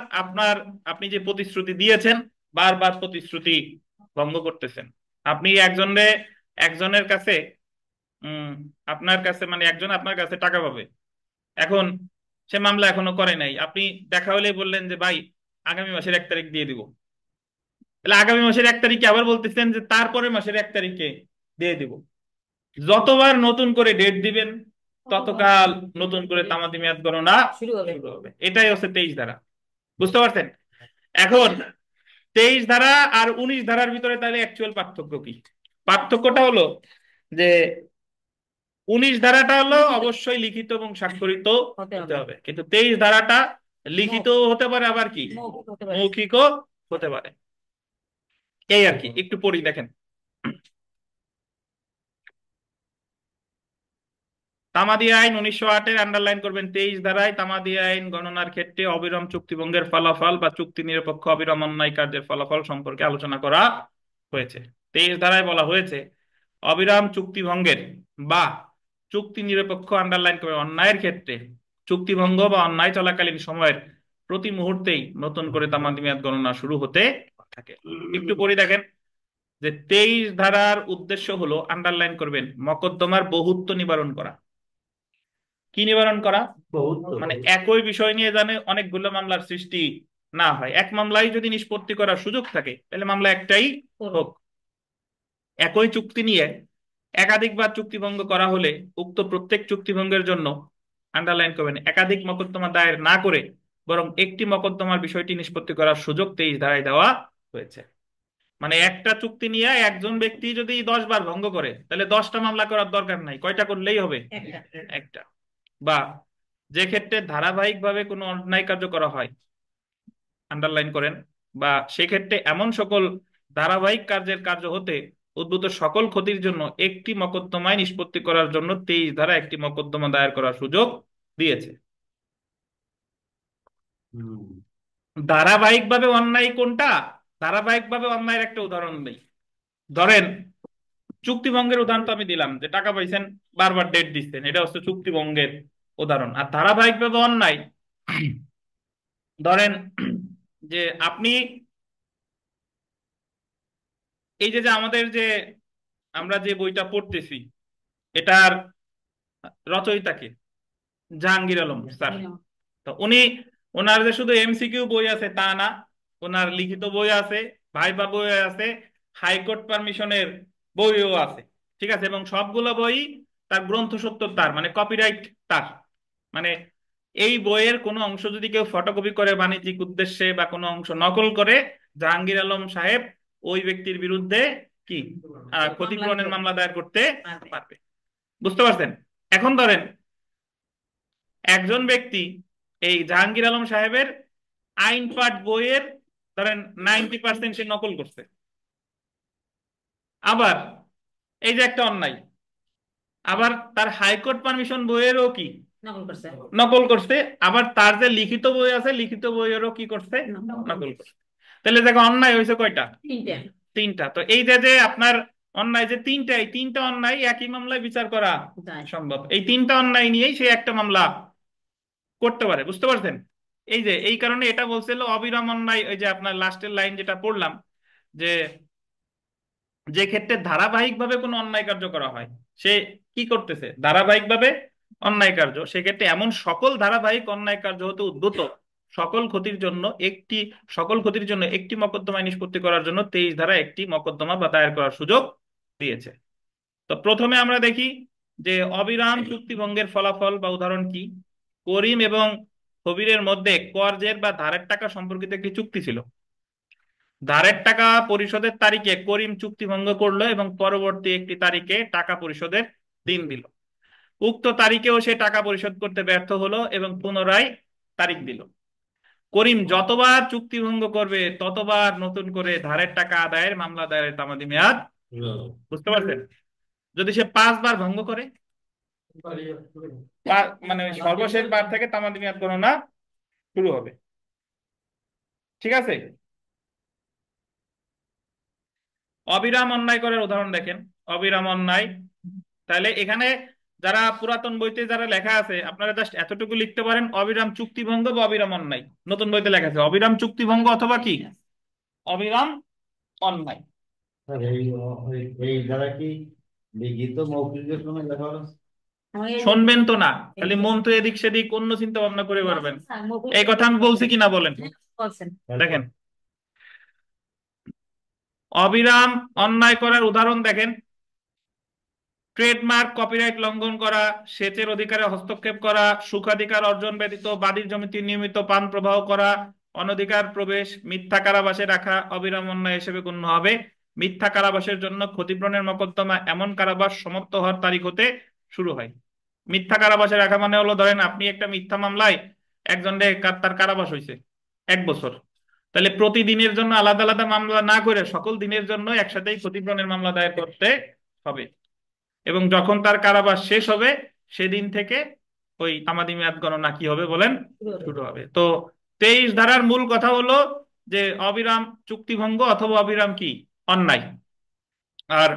আপনি যে প্রতিশ্রুতি দিয়েছেন বারবার প্রতিশ্রুতি ভঙ্গ করতেছেন। আপনি একজনের কাছে উম আপনার কাছে মানে একজন আপনার কাছে টাকা পাবে, এখন সে মামলা এখনো করে নাই, আপনি দেখা হলেই বললেন যে ভাই আগামী মাসের 1 তারিখ দিয়ে দিব। তাহলে আগামী মাসের 1 তারিখে আবার বলতেছেন যে তারপরের মাসের 1 তারিখে দিয়ে দিব। যতবার নতুন করে ডেট দিবেন ততকাল নতুন করে তামাদি মেয়াদ গণনা শুরু হবে। শুরু হবে। এটাই হচ্ছে 23 ধারা। বুঝতে পারছেন? এখন 23 ধারা আর 19 ধারার ভিতরে তাহলে অ্যাকচুয়াল পার্থক্য কি? পার্থক্যটা হলো যে 19 ধারাটা হলো অবশ্যই লিখিত এবং স্বাক্ষরিত হতে হতে হবে। হবে, কিন্তু 23 ধারাটা লিখিত হতে পারে আবার কি মৌখিক হতে পারে। মৌখিকও হতে পারে। এই আর কি, একটু পড়ি দেখেন। তামাদি আইন 1908-এর আন্ডারলাইন করবেন। 23 ধারায় তামাদি আইন গণনার ক্ষেত্রে অবিরাম চুক্তিভঙ্গের ফলাফল বা চুক্তি নিরপেক্ষ অবিরাম অন্যায় কার্যের ফলাফল সম্পর্কে আলোচনা করা হয়েছে। 23 ধারায় বলা হয়েছে অবিরাম চুক্তিভঙ্গের বা চুক্তি নিরপেক্ষ আন্ডারলাইন করে অন্যায়ের ক্ষেত্রে চুক্তিভঙ্গ বা অন্যায় চলাকালীন সময়ের প্রতি মুহূর্তেই নতুন করে তামাদি মেয়াদ গণনা শুরু হতে থাকে। একটু পড়ে দেখেন যে 23 ধারার উদ্দেশ্য হলো, আন্ডারলাইন করবেন, মকদ্দমার বহুত্ব নিবারণ করা। কি নিবারণ করা? মানে একই বিষয় নিয়ে জানে অনেকগুলো মামলার সৃষ্টি না হয়। এক মামলায় যদি নিষ্পত্তি করার সুযোগ থাকে তাহলে মামলা একটাই হোক। একই চুক্তি নিয়ে একাধিকবার চুক্তিভঙ্গ করা হলে উক্ত প্রত্যেক চুক্তিভঙ্গের জন্য, আন্ডারলাইন করবেন, একাধিক মকদ্দমা দায়ের না করে বরং একটি মকদ্দমার বিষয়টি নিষ্পত্তি করার সুযোগ 23 ধারায় দেওয়া হয়েছে। মানে একটা চুক্তি নিয়ে একজন ব্যক্তি যদি 10 বার ভঙ্গ করে তাহলে 10টা মামলা করার দরকার নাই, কয়টা করলেই হবে? একটা। বা যে ক্ষেত্রে ধারাবাহিকভাবে কোনো অন্যায় কার্য করা হয়, আন্ডারলাইন করেন, বা সেক্ষেত্রে এমন সকল ধারাবাহিক কার্যের কার্য হতে উদ্ভূত সকল ক্ষতির জন্য একটি মকদ্দমায় নিষ্পত্তি করার জন্য 23 ধারা একটি মকদ্দমা দায়ের করার সুযোগ দিয়েছে। ধারাবাহিকভাবে অন্যায় কোনটা? ধারাবাহিকভাবে অন্যায়ের একটা উদাহরণ নেই। ধরেন চুক্তিভঙ্গের উদাহরণ তো আমি দিলাম যে টাকা পাইছেন বারবার ডেট দিচ্ছেন, এটা হচ্ছে চুক্তিভঙ্গের উদাহরণ। আর ধারাবাহিকভাবে অন্যায়, ধরেন যে আপনি এই যে যে আমাদের যে আমরা যে বইটা পড়তেছি এটার রচয়িতাকে জাহাঙ্গীর আলম স্যার। তো ওনার যে শুধু এমসিকিউ বই আছে তা না, ওনার লিখিত বই আছে, ভাইবা বই আছে, হাইকোর্ট পারমিশনের বইও আছে। ঠিক আছে? এবং সবগুলো বই তার গ্রন্থ সত্য, তার মানে কপিরাইট তার। মানে এই বইয়ের কোনো অংশ যদি কেউ ফটোকপি করে বাণিজ্যিক উদ্দেশ্যে বা কোনো অংশ নকল করে, জাহাঙ্গীর আলম সাহেব ওই ব্যক্তির বিরুদ্ধে কি ক্ষতিপূরণের মামলা দায়ের করতে পারবে। বুঝতে পারছেন? এখন ধরেন একজন ব্যক্তি এই জাহাঙ্গীর আলম সাহেবের আইন পাঠ বইয়ের ধরেন 90% সে নকল করছে। আবার এই যে একটা অন্যায়, আবার তার হাইকোর্ট পারমিশন বইয়েরও কি নকল করছে। আবার তার যে লিখিত বই আছে লিখিত বইয়েরও কি করছে? নকল করছে। তাহলে দেখো অন্যায় হয়েছে কয়টা? তিনটা। তো এই যে যে আপনার অন্যায় যে তিনটা, এই তিনটা অন্যায় একই মামলায় বিচার করা সম্ভব। এই তিনটা অন্যায় নিয়েই সে একটা মামলা করতে পারে। বুঝতে পারছেন? এই যে এই কারণে এটা বলছিল অবিরাম অন্যায়, ওই যে আপনার লাস্টের লাইন যেটা পড়লাম, যে যে ক্ষেত্রে ধারাবাহিকভাবে কোনো অন্যায় কার্য করা হয়, সে কি করতেছে? ধারাবাহিকভাবে অন্যায় কার্য, সেক্ষেত্রে এমন সকল ধারাবাহিক অন্যায় কার্য হতে উদ্ভূত সকল ক্ষতির জন্য একটি মকদ্দমায় নিষ্পত্তি করার জন্য 23 ধারা একটি মকদ্দমা বা দায়ের করার সুযোগ দিয়েছে। তো প্রথমে আমরা দেখি যে অবিরাম চুক্তিভঙ্গের ফলাফল বা উদাহরণ কি। করিম এবং খবিরের মধ্যে কর্জের বা ধারের টাকা সম্পর্কিত একটি চুক্তি ছিল। ধারের টাকা পরিশোধের তারিখে করিম চুক্তি ভঙ্গ করলো এবং পরবর্তী একটি তারিখে টাকা পরিশোধের দিন দিল। উক্ত তারিখেও সে টাকা পরিশোধ করতে ব্যর্থ হলো এবং পুনরায় তারিখ দিল। করিম যতবার চুক্তি ভঙ্গ করবে ততবার নতুন করে ধারের টাকা আদায়ের মামলা দায়েরের তামাদি মেয়াদ, বুঝতে পারছেন? যদি সে 5 বার ভঙ্গ করে, মানে সর্বশেষ বার থেকে তামাদি মেয়াদ গণনা শুরু হবে। ঠিক আছে? অবিরাম অন্যায় করার উদাহরণ দেখেন। অবিরাম অন্যায়, তাহলে এখানে যারা পুরাতন বইতে যারা লেখা আছে আপনারা জাস্ট এতটুকু লিখতে পারেন, অবিরাম চুক্তিভঙ্গ বা অবিরাম অন্যায়। নতুন বইতে লেখা আছে অবিরাম চুক্তিভঙ্গ অথবা কি অবিরাম অন্যায়। স্যার এই দ্বারা কি লিখিত মৌখিকের কোনো লেখা আছে? শুনবেন তো না, খালি মন তো এদিক সেদিক অন্য চিন্তা ভাবনা করে পারবেন। এই কথা আমি বলছি কিনা বলেন। বলছেন। দেখেন, অবিরাম অন্যায় করার উদাহরণ দেখেন। ট্রেডমার্ক কপিরাইট লঙ্ঘন করা, সেচের অধিকারে হস্তক্ষেপ করা, সুখাধিকার অর্জন ব্যতীত বাদীর জমিতে নিয়মিত পান প্রবাহ করা, অনধিকার প্রবেশ, মিথ্যা কারাবাসে রাখা অবিরাম অন্যায় হিসেবে গণ্য হবে। মিথ্যা কারাবাসের জন্য ক্ষতিপূরণের মোকদ্দমা এমন কারাবাস সমাপ্ত হওয়ার তারিখ হতে শুরু হয়। মিথ্যা কারাবাসে রাখা মানে হলো, ধরেন আপনি একটা মিথ্যা মামলায় একজনের তার কারাবাস হয়েছে 1 বছর, তাহলে প্রতিদিনের জন্য আলাদা আলাদা মামলা না করে সকল দিনের জন্য একসাথেই ক্ষতিপূরণের মামলা দায়ের করতে হবে। এবং যখন তার কারাবাস শেষ হবে সেদিন থেকে ওই তামাদি মেয়াদ গণনা কি হবে বলেন, শুরু হবে। তো 23 ধারার মূল কথা হলো যে অবিরাম চুক্তিভঙ্গ অথবা অবিরাম কি অন্যায়। আর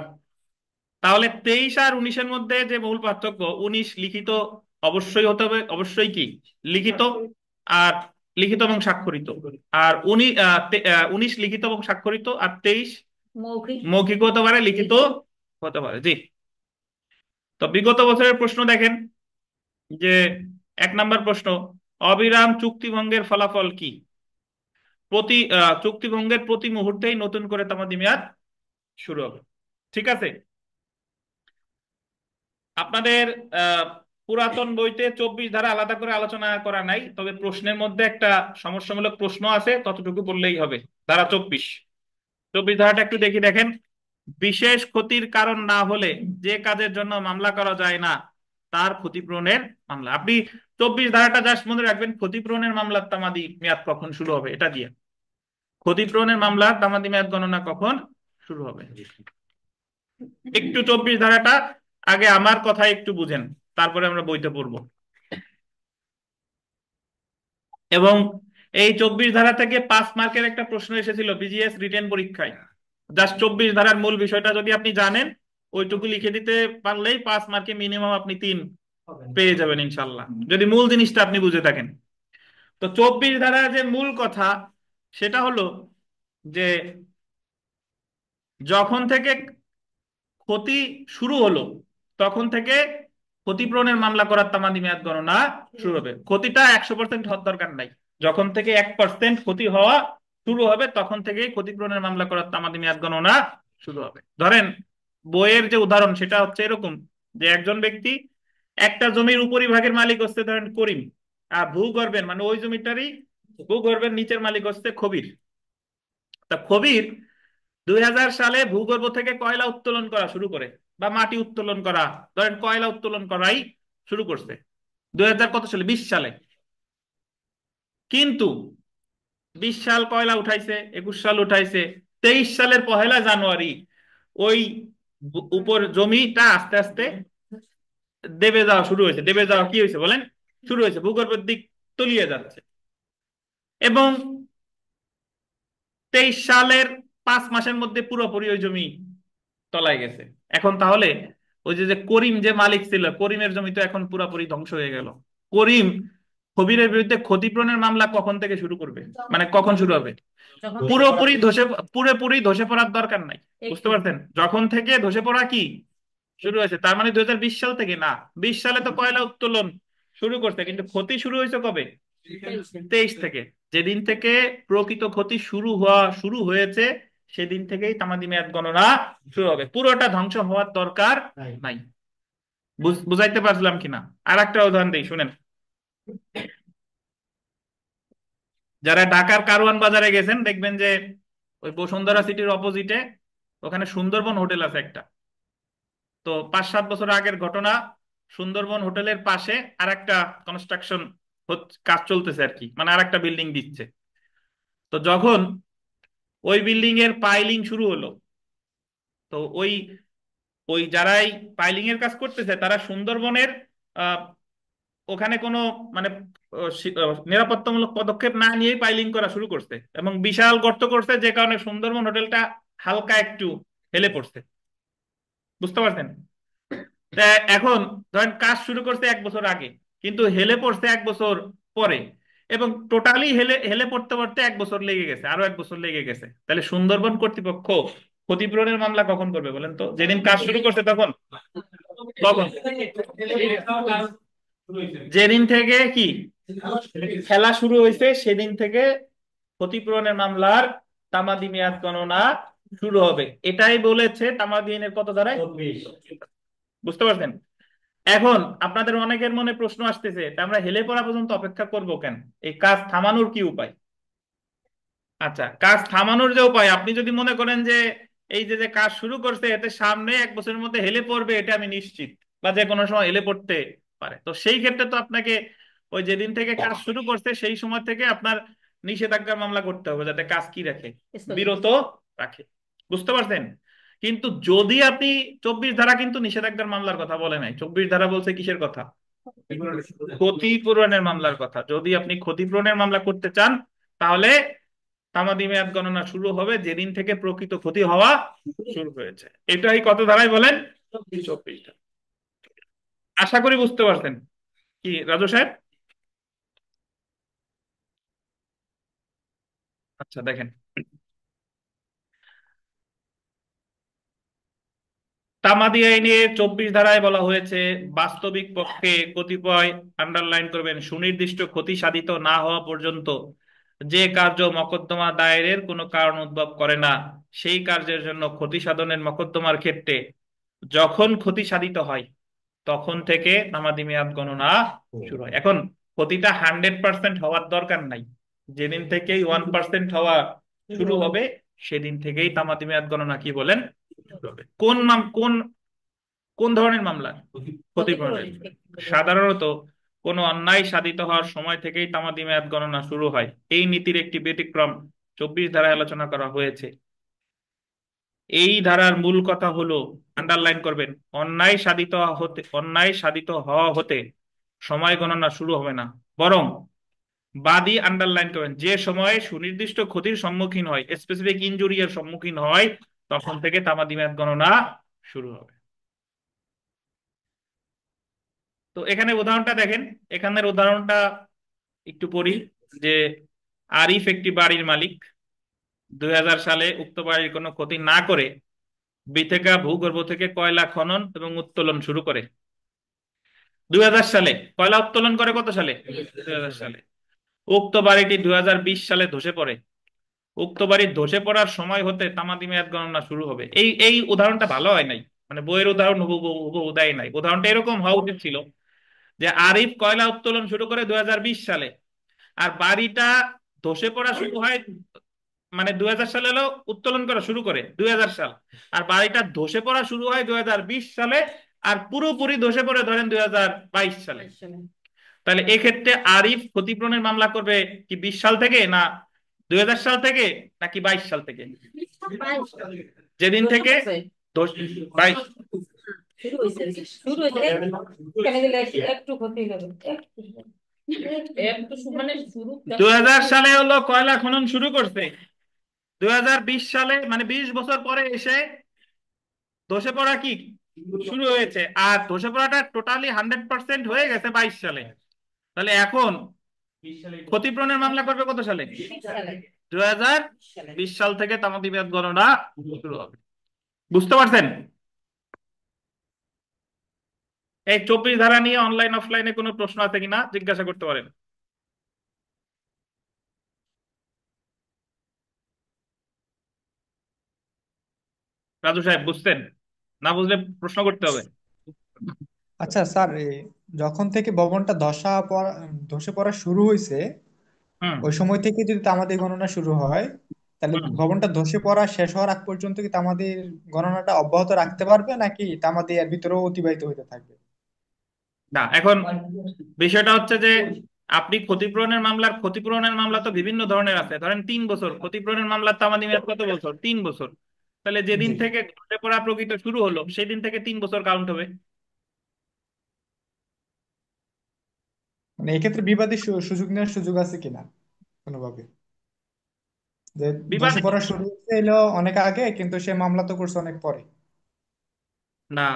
তাহলে 23 আর 19-এর মধ্যে যে মূল পার্থক্য, 19 লিখিত অবশ্যই হতে হবে, অবশ্যই কি লিখিত, আর লিখিত এবং স্বাক্ষরিত। আর 19 লিখিত এবং স্বাক্ষরিত, আর 23 মৌখিক। মৌখিক হতে পারে, লিখিত হতে পারে। জি। তো বিগত বছরের প্রশ্ন দেখেন যে 1 নম্বর প্রশ্ন, অবিরাম চুক্তিভঙ্গের ফলাফল কি? চুক্তিভঙ্গের প্রতি মুহূর্তেই নতুন করে তামাদি মেয়াদ শুরু হবে। ঠিক আছে? আপনাদের পুরাতন বইতে 24 ধারা আলাদা করে আলোচনা করা নাই, তবে প্রশ্নের মধ্যে একটা সমস্যামূলক প্রশ্ন আছে, ততটুকু বললেই হবে। ধারা 24 ধারাটা একটু দেখি। দেখেন, বিশেষ ক্ষতির কারণ না হলে যে কাজের জন্য মামলা করা যায় না তার ক্ষতিপূরণের মামলা। আপনি 24 ধারাটা জাস্ট মনে রাখবেন, ক্ষতিপূরণের মামলার তামাদি মেয়াদ কখন শুরু হবে এটা দিয়ে। ক্ষতিপূরণের মামলার তামাদি মেয়াদ গণনা কখন শুরু হবে। একটু 24 ধারাটা আগে আমার কথা একটু বুঝেন, তারপরে আমরা বইতে পড়বো। এবং এই 24 ধারা থেকে 5 মার্কের একটা প্রশ্ন এসেছিল বিজিএস রিটেন পরীক্ষায়। জাস্ট 24 ধারার মূল বিষয়টা যদি আপনি জানেন, ওইটুকু লিখে দিতে পারলেই 5 মার্কে মিনিমাম আপনি 3 পেয়ে যাবেন ইনশাল্লাহ, যদি মূল জিনিসটা আপনি বুঝে থাকেন। তো 24 ধারার যে মূল কথা সেটা হলো যে যখন থেকে ক্ষতি শুরু হলো তখন থেকে ক্ষতিপূরণের মামলা করার তামাদি মেয়াদ গণনা শুরু হবে। ক্ষতিটা 100% হওয়ার দরকার নাই, যখন থেকে 1% ক্ষতি হওয়া শুরু হবে তখন থেকেই ক্ষতিপূরণের মামলা করার তামাদি মেয়াদ গণনা শুরু হবে। ধরেন বইয়ের যে উদাহরণ সেটা হচ্ছে এরকম যে একজন ব্যক্তি একটা জমির উপরিভাগের মালিক হচ্ছে ধরেন করিম, আর ভূগর্ভের মানে ওই জমিটারই ভূগর্ভের নিচের মালিক হচ্ছে খবির। তা খবির 2000 সালে ভূগর্ভ থেকে কয়লা উত্তোলন করা শুরু করে, বা মাটি উত্তোলন করা, ধরেন কয়লা উত্তোলন করাই শুরু করছে 2000 কত সালে, 20 সালে। কিন্তু 20 সাল কয়লা উঠাইছে, 21 সাল উঠাইছে, 23 সালের 1 জানুয়ারি ওই উপর জমিটা আস্তে আস্তে দেবে যাওয়া শুরু হয়েছে। দেবে যাওয়া কি হয়েছে বলেন, শুরু হয়েছে, ভূগর্ভের দিক তলিয়ে যাচ্ছে। এবং 23 সালের 5 মাসের মধ্যে পুরোপুরি ওই জমি তলায় গেছে। এখন তাহলে ওই যে যে করিম যে মালিক ছিল, করিমের জমি তো এখন পুরোপুরি ধ্বংস হয়ে গেল। করিম কবিরের বিরুদ্ধে ক্ষতিপূরণের মামলা কখন থেকে শুরু করবে, মানে কখন শুরু হবে? যখন পুরোপুরি ধসে পড়ার দরকার নাই, বুঝতে পারছেন? যখন থেকে ধসে পড়া কি শুরু হয়েছে, তার মানে 2020 সাল থেকে না। 20 সালে তো কয়লা উত্তোলন শুরু করছে, কিন্তু ক্ষতি শুরু হয়েছে কবে? 23 থেকে। যেদিন থেকে প্রকৃত ক্ষতি শুরু হয়েছে সেদিন থেকেই তামাদি মেয়াদ গণনা শুরু হবে। পুরোটা ধ্বংস হওয়ার দরকার নাই। বুঝাইতে পারছিলাম কিনা? আর একটা উদাহরণ দিই, শুনেন। যারা ঢাকার কারওয়ান বাজারে গেছেন দেখবেন যে ওই বসুন্ধরা সিটির অপোজিটে ওখানে সুন্দরবন হোটেল আছে একটা। তো 5-7 বছর আগের ঘটনা, সুন্দরবন হোটেলের পাশে আর একটা কনস্ট্রাকশন কাজ চলতেছে আর কি, মানে আর একটা বিল্ডিং দিচ্ছে। তো যখন ওই বিল্ডিং এর পাইলিং শুরু হলো, তো ওই ওই যারাই পাইলিং এর কাজ করতেছে তারা সুন্দরবনের আহ, ওখানে কোনো মানে নিরাপত্তামূলক পদক্ষেপ না নিয়েই পাইলিং করা শুরু করছে এবং বিশাল গর্ত করছে, যে কারণে সুন্দরবন হোটেলটা হালকা একটু হেলে পড়ছে। বুঝতে পারছেন? তা এখন ধরেন কাজ শুরু করছে 1 বছর আগে, কিন্তু হেলে পড়ছে 1 বছর পরে, এবং টোটালি হেলে হেলে পড়তে পড়তে 1 বছর লেগে গেছে, আরো 1 বছর লেগে গেছে। তাহলে সুন্দরবন কর্তৃপক্ষ ক্ষতিপূরণের মামলা কখন করবে বলেন তো? যেদিন কাজ শুরু করছে তখন? কখন? যেদিন থেকে কি খেলা শুরু হয়েছে সেদিন থেকে ক্ষতিপূরণের মামলার তামাদি মেয়াদ গণনা শুরু হবে, এটাই বলেছে তামাদি আইনের কত ধারায়? 24। বুঝতে পারছেন? এখন আপনাদের অনেকের মনে প্রশ্ন আসতেছে, তা আমরা হেলে পড়া পর্যন্ত অপেক্ষা করব কেন? এই কাজ থামানোর কি উপায়? আচ্ছা, কাজ থামানোর যে উপায়, আপনি যদি মনে করেন যে এই যে যে কাজ শুরু করছে এতে সামনে 1 বছরের মধ্যে হেলে পড়বে, এটা আমি নিশ্চিত, বা যে কোনো সময় হেলে পড়তে পারে, তো সেই ক্ষেত্রে তো আপনাকে ওই যেদিন থেকে কাজ শুরু করছে সেই সময় থেকে আপনার নিষেধাজ্ঞার মামলা করতে হবে, যাতে কাজ কি রাখে, বিরত রাখে। বুঝতে পারছেন? কিন্তু যদি আপনি 24 ধারা কিন্তু নিষেধাজ্ঞার মামলার কথা বলে নাই, 24 ধারা বলছে কিসের কথা? ক্ষতিপূরণের মামলার কথা। যদি আপনি ক্ষতিপূরণের মামলা করতে চান তাহলে তামাদি মেয়াদ গণনা শুরু হবে যেদিন থেকে প্রকৃত ক্ষতি হওয়া শুরু হয়েছে। এটাই কত ধারায় বলেন? 24 টা। আশা করি বুঝতে পারছেন। কি রাজু সাহেব? আচ্ছা দেখেন, তামাদি আইনে 24 ধারায় বলা হয়েছে, বাস্তবিক পক্ষে কতিপয়, আন্ডারলাইন করবেন, সুনির্দিষ্ট ক্ষতি সাধিত না হওয়া পর্যন্ত যে কার্য মকদ্দমা দায়েরের কোনো কারণ উদ্ভব করে না, সেই কার্যের জন্য ক্ষতি সাধনের মকদ্দমার ক্ষেত্রে যখন ক্ষতি সাধিত হয় তখন থেকে তামাদি মেয়াদ গণনা শুরু হয়। এখন ক্ষতিটা 100% হওয়ার দরকার নাই, যেদিন থেকেই 1% হওয়া শুরু হবে সেদিন থেকেই তামাদি মেয়াদ গণনা কি বলেন শুরু হবে। কোন কোন ধরনের মামলা? ক্ষতিপূরণের। সাধারণত কোনো অন্যায় সাধিত হওয়ার সময় থেকেই তামাদি মেয়াদ গণনা শুরু হয়। এই নীতির একটি ব্যতিক্রম 24 ধারায় আলোচনা করা হয়েছে। এই ধারার মূল কথা হলো, আন্ডারলাইন করবেন, অন্যায় সাধিত হওয়া হতে সময় গণনা শুরু হবে না, বরং বাদী, আন্ডারলাইন করবেন, যে সময়ে সুনির্দিষ্ট ক্ষতির সম্মুখীন হয়, স্পেসিফিক ইনজুরি এর সম্মুখীন হয়, তখন থেকে তামাদি মেয়াদ গণনা শুরু হবে। তো এখানে উদাহরণটা দেখেন, এখানের উদাহরণটা একটু পড়ি, যে আরিফ একটি বাড়ির মালিক, 2000 সালে উক্ত বাড়ির কোনো ক্ষতি না করে বিথেকা ভূগর্ভ থেকে কয়লা খনন এবং উত্তোলন শুরু করে। 2000 সালে কয়লা উত্তোলন করে, কত সালে? 2000 সালে। উক্ত বাড়িটি 2020 সালে ধসে পড়ে। উক্ত বাড়ির ধসে পড়ার সময় হতে তামাদি মেয়াদ গণনা শুরু হবে। এই এই উদাহরণটা ভালো হয় নাই, মানে বইয়ের উদাহরণ হুবহু দেয় নাই। উদাহরণটা এরকম হওয়া উচিত ছিল যে আরিফ কয়লা উত্তোলন শুরু করে 2020 সালে, আর বাড়িটা ধসে পড়া শুরু হয়, মানে 2000 সালে হলো উত্তোলন করা শুরু করে 2000 সাল, আর বাড়িটা ধসে পড়া শুরু হয় 2020 সালে, আর পুরোপুরি ধসে পড়ে ধরেন 2022 সালে। তাহলে এক্ষেত্রে আরিফ ক্ষতিপূরণের মামলা করবে কি 20 সাল থেকে, না 2000 সাল থেকে, নাকি 22 সাল থেকে? যেদিন থেকে 22। শুরু হয়েছে, শুরু হয়েছে, কেন দিলে একটু ক্ষতি হবে, একটু মানে শুরু 2000 সালে হলো কয়লা খনন শুরু করছে, 2020 সালে মানে 20 বছর পরে এসে ধসে পড়া কি শুরু হয়েছে, আর ধসে পড়াটা টোটালি 100% হয়ে গেছে 22 সালে। তাহলে এখন ক্ষতিপূরণের মামলা করবে কত সালে? 2020 সাল থেকে তামাদি মেয়াদ গণনা শুরু হবে। বুঝতে পারছেন? এই 24 ধারা নিয়ে অনলাইন অফলাইনে কোনো প্রশ্ন আছে কিনা জিজ্ঞাসা করতে পারেন। রাজু সাহেব বুঝতেন? না বুঝলে প্রশ্ন করতে হবে। আচ্ছা স্যার, যখন থেকে ভবনটা ধসে পড়া শুরু হয়েছে হুম ওই সময় থেকে যদি তামাদি গণনা শুরু হয়, তাহলে হুম ভবনটা ধসে পড়া শেষ হওয়ার আগ পর্যন্ত কি তামাদির গণনাটা অব্যাহত রাখতে পারবে, নাকি তামাদি এর ভিতরেও অতিবাহিত হতে থাকবে? না, এখন বিষয়টা হচ্ছে যে আপনি ক্ষতিপূরণের মামলা তো বিভিন্ন ধরনের আছে। ধরেন 3 বছর ক্ষতিপূরণের মামলার তামাদি মেয়াদ কত বছর? 3 বছর। তাহলে যেদিন জি। থেকে ধসে পড়া প্রকৃত শুরু হলো সেদিন থেকে 3 বছর কাউন্ট হবে। মানে এক্ষেত্রে বিবাদী সুযোগ নেওয়ার সুযোগ আছে কিনা কোনোভাবে, যে ধসে বিবাদী পড়া শুরু হয়েছে এলো অনেক আগে কিন্তু সে মামলা তো করছে অনেক পরে? না,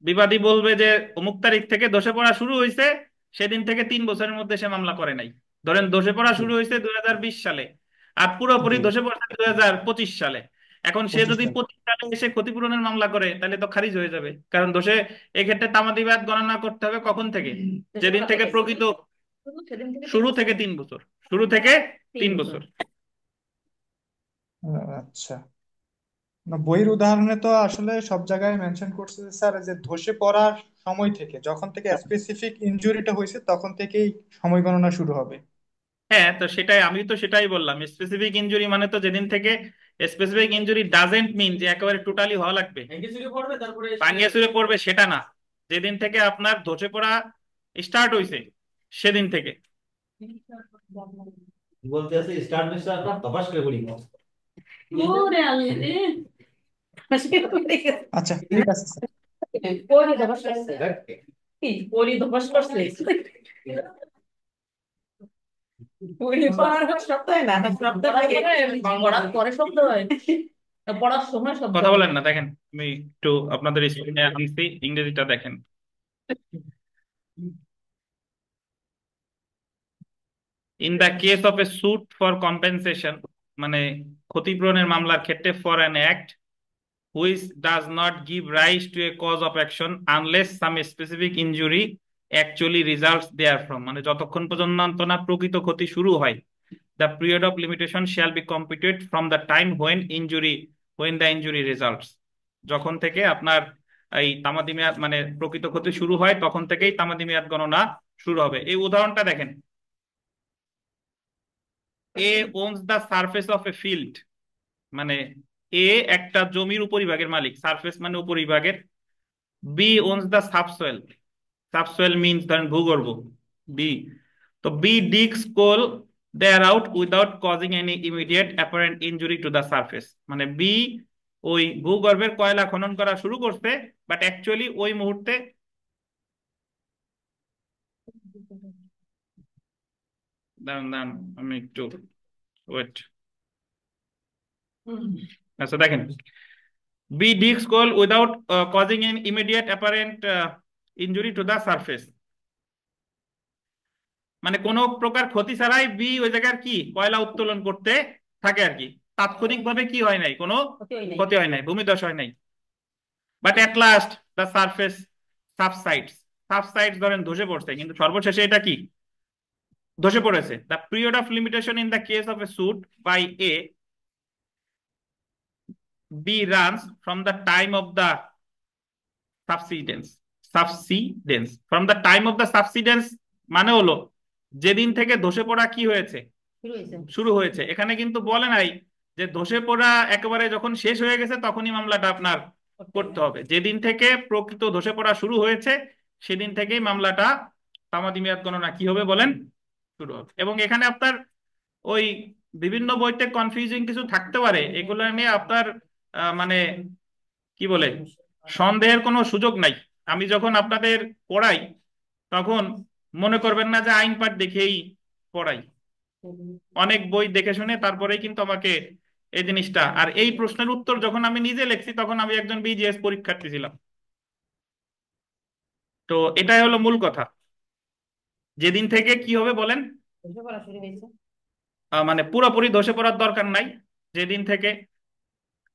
বিবাদী বলবে যে অমুক তারিখ থেকে ধসে পড়া শুরু হয়েছে, সেদিন থেকে 3 বছরের মধ্যে সে মামলা করে নাই। ধরেন ধসে পড়া জি। শুরু হয়েছে 2020 সালে, আর পুরোপুরি জি। ধসে পড়ছে 2025 সালে। এখন সে 25 যদি সালে। 25 সালে এসে ক্ষতিপূরণের মামলা করে তাহলে তো খারিজ হয়ে যাবে, কারণ দোষে এক্ষেত্রে তামাদি মেয়াদ গণনা করতে হবে কখন থেকে? দেশে যেদিন পড়া থেকে থেকে প্রকৃত শুধু সেদিন থেকে শুরু থেকে 3 বছর, শুরু থেকে তিন তিন বছর বছর আচ্ছা। না, বইয়ের উদাহরণে তো আসলে সব জায়গায় মেনশন করছে যে, স্যার, যে ধসে পড়ার সময় থেকে, যখন থেকে স্পেসিফিক ইনজুরিটা হয়েছে তখন থেকেই সময় গণনা শুরু হবে। হ্যাঁ, তো সেটাই, আমি তো সেটাই বললাম। স্পেসিফিক ইনজুরি মানে তো যেদিন থেকে, স্পেসিফিক ইনজুরি ডাজেন্ট মিন যে একেবারে টোটালি হওয়া লাগবে, ভেঙে চুরে পড়বে তারপরে ভাঙিয়ে চুরে পড়বে সেটা না। যেদিন থেকে আপনার ধসে পড়া স্টার্ট হয়েছে সেদিন থেকে। বলতে আছে স্টার্ট মিস্টার না তপাস করে পড়ি। ওরে আল্লাহ রে। আচ্ছা, ঠিক আছে স্যার। পরি ধবাস করছে। কি পরি ধবাস করছে? পরি পড়ার শব্দ হয় না, শব্দ পড়ার পরে শব্দ হয়, পড়ার সময় শব্দ কথা হয়। বলেন না, দেখেন আমি একটু আপনাদের স্ক্রিনে আনছি, ইংরেজিটা দেখেন। In the case of a suit for compensation, মানে ক্ষতিপূরণের মামলার ক্ষেত্রে, for an act which does not give rise to a cause of action unless some specific injury actually results therefrom, মানে যতক্ষণ পর্যন্ত না প্রকৃত ক্ষতি শুরু হয়, the period of limitation shall be computed from the time when the injury results, যখন থেকে আপনার এই তামাদি মেয়াদ মানে প্রকৃত ক্ষতি শুরু হয় তখন থেকেই তামাদি মেয়াদ গণনা শুরু হবে। এই উদাহরণটা দেখেন, এ owns the surface of a field, মানে এ একটা জমির উপরিভাগের মালিক, সারফেস মানে উপরিভাগের। B owns the subsoil, subsoil means ধরেন ভূগর্ভ, বি। তো B digs coal there out without causing any immediate apparent injury to the surface, মানে বি ওই ভূগর্ভের কয়লা খনন করা শুরু করছে, বাট অ্যাকচুয়ালি ওই মুহূর্তে, দাঁড়ান দাঁড়ান আমি একটু ওয়েট, আচ্ছা দেখেন, B digs coal without causing an immediate apparent injury to the surface, মানে কোনো প্রকার ক্ষতি ছাড়াই বি ওই জায়গার কি কয়লা উত্তোলন করতে থাকে আর কি। তাৎক্ষণিকভাবে কি হয় নাই, কোনো ক্ষতি হয় নাই। ক্ষতি হয় নাই, ভূমিধস হয় নাই। But at last the surface subsides, subsides ধরেন ধসে পড়ছে, কিন্তু সর্বশেষে এটা কি ধসে পড়েছে। The period of limitation in the case of a suit by A B runs from the time of the subsidence, subsidence from the time of the subsidence, মানে হলো যেদিন থেকে ধসে পড়া কি হয়েছে শুরু হয়েছে। শুরু হয়েছে। এখানে কিন্তু বলে নাই যে ধসে পড়া একেবারে যখন শেষ হয়ে গেছে তখনই মামলাটা আপনার করতে হবে। যেদিন থেকে প্রকৃত ধসে পড়া শুরু হয়েছে সেদিন থেকেই মামলাটা তামাদি মেয়াদ গণনা কি হবে বলেন, শুরু হবে। এবং এখানে আপনার ওই বিভিন্ন বইতে কনফিউজিং কিছু থাকতে পারে, এগুলো নিয়ে আপনার মানে কি বলে সন্দেহের কোনো সুযোগ নাই। আমি যখন আপনাদের পড়াই তখন মনে করবেন না যে আইন পাঠ দেখেই পড়াই, অনেক বই দেখে শুনে তারপরেই কিন্তু আমাকে এই জিনিসটা, আর এই প্রশ্নের উত্তর যখন আমি নিজে লিখছি তখন আমি একজন বিজিএস পরীক্ষার্থী ছিলাম। তো এটাই হলো মূল কথা। যেদিন থেকে কি হবে বলেন, ধসে পড়া শুরু হয়েছে। মানে পুরোপুরি ধসে পড়ার দরকার নাই, যেদিন থেকে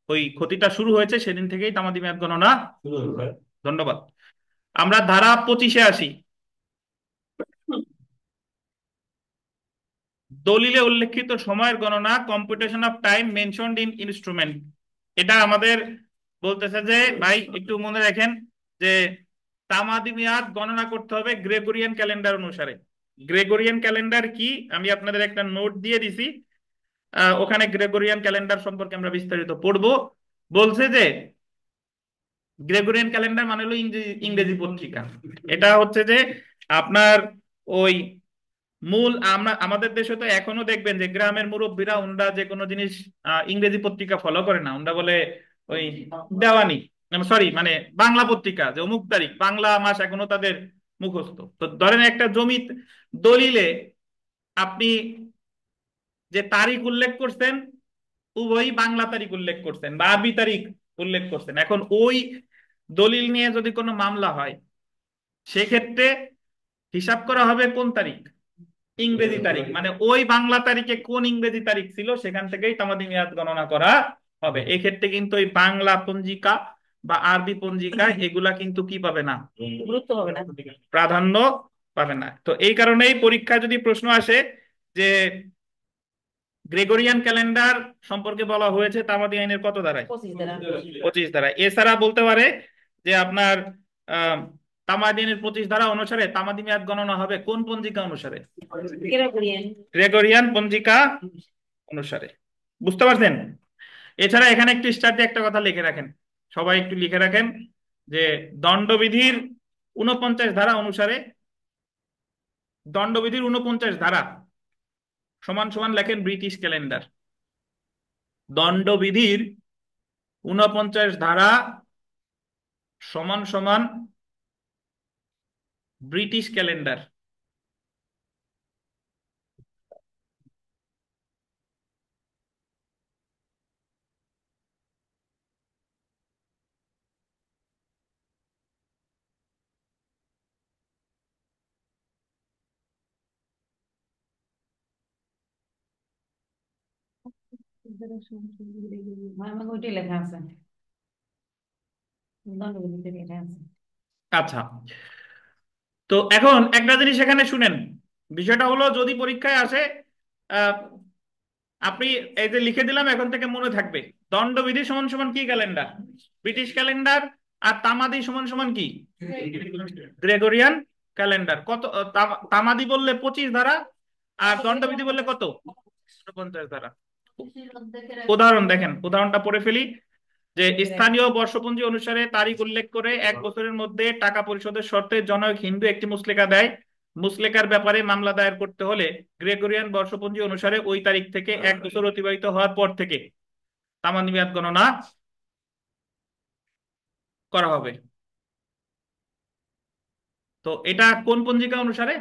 ওই ক্ষতিটা শুরু হয়েছে সেদিন থেকেই তামাদি মেয়াদ গণনা শুরু হলো। ধন্যবাদ। আমরা ধারা 25-এ আসি। দলিলে উল্লেখিত সময়ের গণনা, computation of time mentioned in instrument, এটা আমাদের বলতেছে যে ভাই একটু মনে রাখেন যে তামাদি মেয়াদ গণনা করতে হবে গ্রেগরিয়ান ক্যালেন্ডার অনুসারে। গ্রেগরিয়ান ক্যালেন্ডার কি আমি আপনাদের একটা নোট দিয়ে দিছি, ওখানে গ্রেগরিয়ান ক্যালেন্ডার সম্পর্কে আমরা বিস্তারিত পড়বো। বলছে যে গ্রেগরিয়ান ক্যালেন্ডার মানে হলো ইংরেজি ইংরেজি পত্রিকা। এটা হচ্ছে যে আপনার ওই মূল আমরা আমাদের দেশে তো এখনো দেখবেন যে গ্রামের মুরব্বীরা ওনরা যে কোনো জিনিস ইংরেজি পত্রিকা ফলো করে না, ওনরা বলে ওই দেওয়ানি, সরি মানে বাংলা পত্রিকা, যে অমুক তারিখ, বাংলা মাস এখনো তাদের মুখস্থ। তো ধরেন একটা জমি দলিলে আপনি যে তারিখ উল্লেখ করছেন উভয়ই বাংলা তারিখ উল্লেখ করছেন বা আরবি তারিখ উল্লেখ করছেন। এখন ওই দলিল নিয়ে যদি কোনো মামলা হয় সেক্ষেত্রে হিসাব করা হবে কোন তারিখ, ইংরেজি তারিখ, মানে ওই বাংলা তারিখে কোন ইংরেজি তারিখ ছিল সেখান থেকেই তামাদি মেয়াদ গণনা করা হবে। এই ক্ষেত্রে কিন্তু ওই বাংলা পঞ্জিকা বা আরবি পঞ্জিকা এগুলা কিন্তু কি পাবে না, গুরুত্ব হবে না। প্রাধান্য পাবে না। তো এই কারণেই পরীক্ষায় যদি প্রশ্ন আসে যে গ্রেগরিয়ান ক্যালেন্ডার সম্পর্কে বলা হয়েছে তামাদি আইনের কত ধারায়, 25 দ্বারা 25 ধারা। এছাড়া বলতে পারে যে আপনার আহ তামাদি আইনের 25 ধারা অনুসারে তামাদি মেয়াদ গণনা হবে কোন পঞ্জিকা অনুসারে, গ্রেগরিয়ান। গ্রেগরিয়ান পঞ্জিকা অনুসারে। বুঝতে পারছেন? এছাড়া এখানে একটু স্টার্টে একটা কথা লিখে রাখেন, সবাই একটু লিখে রাখেন যে দণ্ডবিধির 49 ধারা অনুসারে, দণ্ডবিধির 49 ধারা সমান সমান লেখেন ব্রিটিশ ক্যালেন্ডার। দণ্ডবিধির 49 ধারা সমান সমান ব্রিটিশ ক্যালেন্ডার। আমার ওইটাই লেখা আছে, দণ্ডবিধিতে লেখা আছে। আচ্ছা, তো এখন একটা জিনিস এখানে শুনেন, বিষয়টা হলো যদি পরীক্ষায় আসে আহ, আপনি এই যে লিখে দিলাম এখন থেকে মনে থাকবে, দণ্ডবিধি সমান সমান কি ক্যালেন্ডার, ব্রিটিশ ক্যালেন্ডার, আর তামাদি সমান সমান কি, গ্রেগরিয়ান ক্যালেন্ডার। কত তামাদি বললে 25 ধারা আর দণ্ডবিধি বললে কত, 49 ধারা। উদাহরণ দেখেন, উদাহরণটা পড়ে ফেলি যে স্থানীয় বর্ষপঞ্জি অনুসারে তারিখ উল্লেখ করে 1 বছরের মধ্যে টাকা পরিশোধের শর্তে জনৈক হিন্দু একটি মুচলেকা দেয়। মুচলেকার ব্যাপারে মামলা দায়ের করতে হলে গ্রেগরিয়ান বর্ষপঞ্জি অনুসারে ওই তারিখ থেকে 1 বছর অতিবাহিত হওয়ার পর থেকে তামাদি মেয়াদ গণনা করা হবে। তো এটা কোন পঞ্জিকা অনুসারে,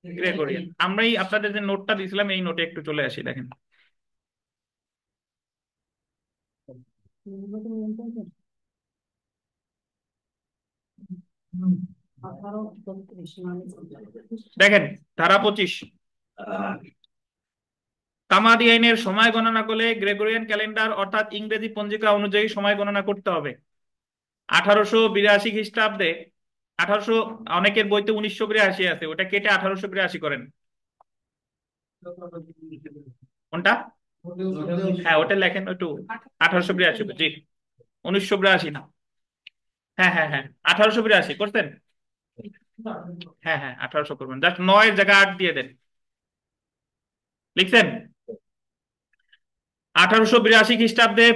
গ্রেগরিয়ান। আমরাই আপনাদের যে নোটটা দিয়েছিলাম এই নোটে একটু চলে আসি, দেখেন দেখেন ধারা 25, তামাদি আইনের সময় গণনা করলে গ্রেগরিয়ান ক্যালেন্ডার অর্থাৎ ইংরেজি পঞ্জিকা অনুযায়ী সময় গণনা করতে হবে। 1882 খ্রিস্টাব্দে 1800, অনেকের বইতে 1982 আছে, ওটা কেটে 1882 করেন। কোনটা, হ্যাঁ ওটা লেখেন একটু, 1882, জি 1982 না, হ্যাঁ হ্যাঁ হ্যাঁ 1882 করতেন, হ্যাঁ হ্যাঁ 1800 করবেন, জাস্ট 9 জায়গা 8 দিয়ে দেন, লিখছেন। 1882 খ্রিস্টাব্দে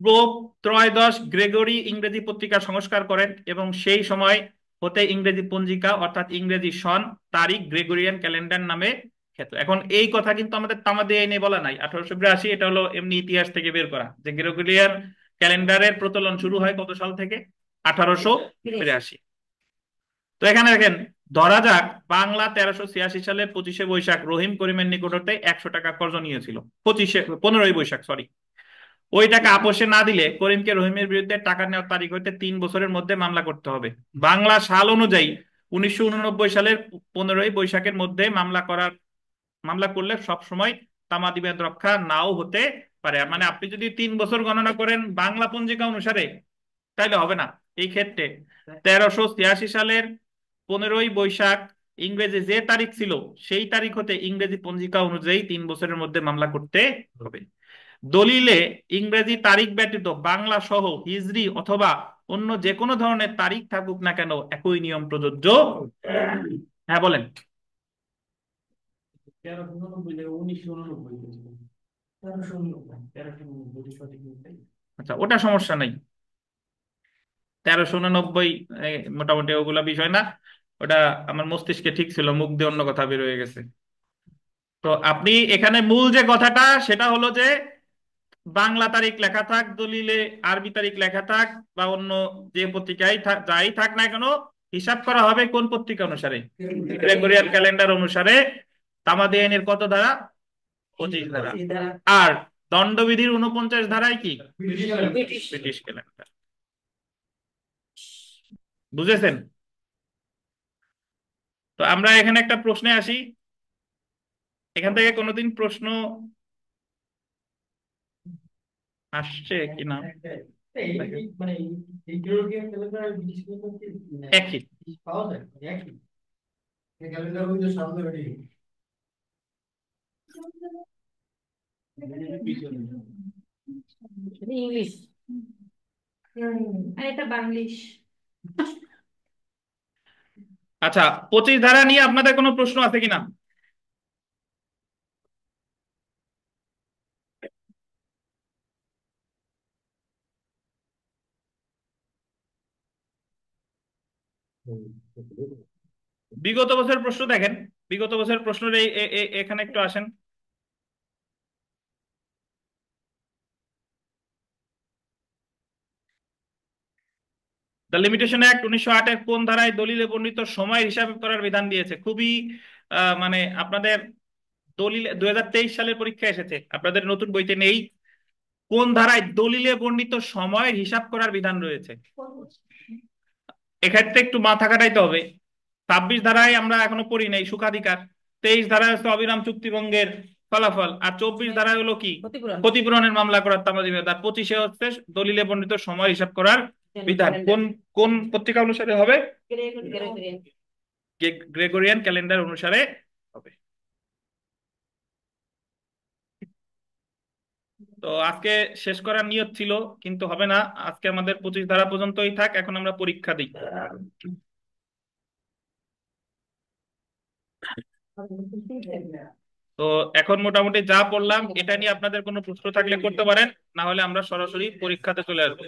পোপ ত্রয়োদশ গ্রেগরি ইংরেজি পত্রিকা সংস্কার করেন এবং সেই সময় হতে ইংরেজি পঞ্জিকা অর্থাৎ ইংরেজি সন তারিখ গ্রেগরিয়ান ক্যালেন্ডার নামে খ্যাত। এখন এই কথা কিন্তু আমাদের তামাদি আইনে বলা নাই 1882, এটা হলো এমনি ইতিহাস থেকে বের করা যে গ্রেগরিয়ান ক্যালেন্ডারের প্রচলন শুরু হয় কত সাল থেকে, 1882। তো এখানে দেখেন, ধরা যাক বাংলা 1386 সালে 25শে বৈশাখ রহিম করিমের নিকট হতে 100 টাকা কর্জ নিয়েছিল, 15ই বৈশাখ সরি। ওই টাকা আপোষে না দিলে করিমকে রহিমের বিরুদ্ধে টাকা নেওয়ার তারিখ হইতে 3 বছরের মধ্যে মামলা করতে হবে। বাংলা সাল অনুযায়ী 1989 সালের 15ই বৈশাখের মধ্যে মামলা করলে সব সময় তামাদি মেয়াদ রক্ষা নাও হতে পারে। মানে আপনি যদি 3 বছর গণনা করেন বাংলা পঞ্জিকা অনুসারে তাইলে হবে না। এই ক্ষেত্রে 1386 সালের 15ই বৈশাখ ইংরেজি যে তারিখ ছিল সেই তারিখ হতে ইংরেজি পঞ্জিকা অনুযায়ী 3 বছরের মধ্যে মামলা করতে হবে। দলিলে ইংরেজি তারিখ ব্যতীত বাংলা সহ হিজরি অথবা অন্য যে কোনো ধরনের তারিখ থাকুক না কেন একই নিয়ম প্রযোজ্য। হ্যাঁ বলেন। 1399 থেকে 1989 1399 সঠিক উত্তর। আচ্ছা, ওটা সমস্যা নাই। 1389 মোটামুটি ওগুলা বিষয় না। ওটা আমার মস্তিষ্কে ঠিক ছিল, মুখ দিয়ে অন্য কথা বের হয়ে গেছে। তো আপনি এখানে মূল যে কথাটা সেটা হলো যে বাংলা তারিখ লেখা থাক দলিলে, আরবি তারিখ লেখা থাক, বা অন্য যে পত্রিকায় যাই থাক না কেন, হিসাব করা হবে কোন পত্রিকা অনুসারে? গ্রেগরিয়ান ক্যালেন্ডার অনুসারে। তামাদি আইনের কত ধারা? 25 ধারা। আর দণ্ডবিধির 49 ধারায় কি? British calendar. বুঝেছেন? তো আমরা এখানে একটা প্রশ্নে আসি। এখান থেকে কোনোদিন প্রশ্ন আসছে কিনা? মানে এই ইউরোপিয়ান ক্যালেন্ডার আর ব্রিটিশ ক্যালেন্ডার কি একই। পাওয়া যায় একই? এই ক্যালেন্ডার হইতে সামনে বেরি ইংলিশ আর এটা বাংলিশ। আচ্ছা, 25 ধারা নিয়ে আপনাদের কোনো প্রশ্ন আছে কিনা? বিগত বছর প্রশ্ন দেখেন, বিগত বছর প্রশ্ন এখানে একটু আসেন। দ্য লিমিটেশন অ্যাক্ট 1908 এর কোন ধারায় দলিলে বর্ণিত সময় হিসাব করার বিধান দিয়েছে? খুবই মানে আপনাদের দলিলে 2023 সালের পরীক্ষা এসেছে, আপনাদের নতুন বইতে নেই। কোন ধারায় দলিলে বর্ণিত সময়ের হিসাব করার বিধান রয়েছে? এক্ষেত্রে একটু মাথা খাটাইতে হবে। 26 ধারায় আমরা এখনো পড়ি নাই, সুখাধিকার। 23 ধারায় হচ্ছে অবিরাম চুক্তিভঙ্গের ফলাফল। আর 24 ধারায় হলো কি? ক্ষতিপূরণ। ক্ষতিপূরণের মামলা করার তামাদি বিধান। আর 25-এ হচ্ছে দলিলে বর্ণিত সময় হিসাব করার বিধান। কোন কোন পত্রিকা অনুসারে হবে? গ্রেগরিয়ান ক্যালেন্ডার অনুসারে হবে। তো আজকে শেষ করার নিয়ত ছিল, কিন্তু হবে না। আজকে আমাদের 25 ধারা পর্যন্তই থাক, এখন আমরা পরীক্ষা দিই। তো এখন মোটামুটি যা পড়লাম এটা নিয়ে আপনাদের কোনো প্রশ্ন থাকলে করতে পারেন, না হলে আমরা সরাসরি পরীক্ষাতে চলে আসবো।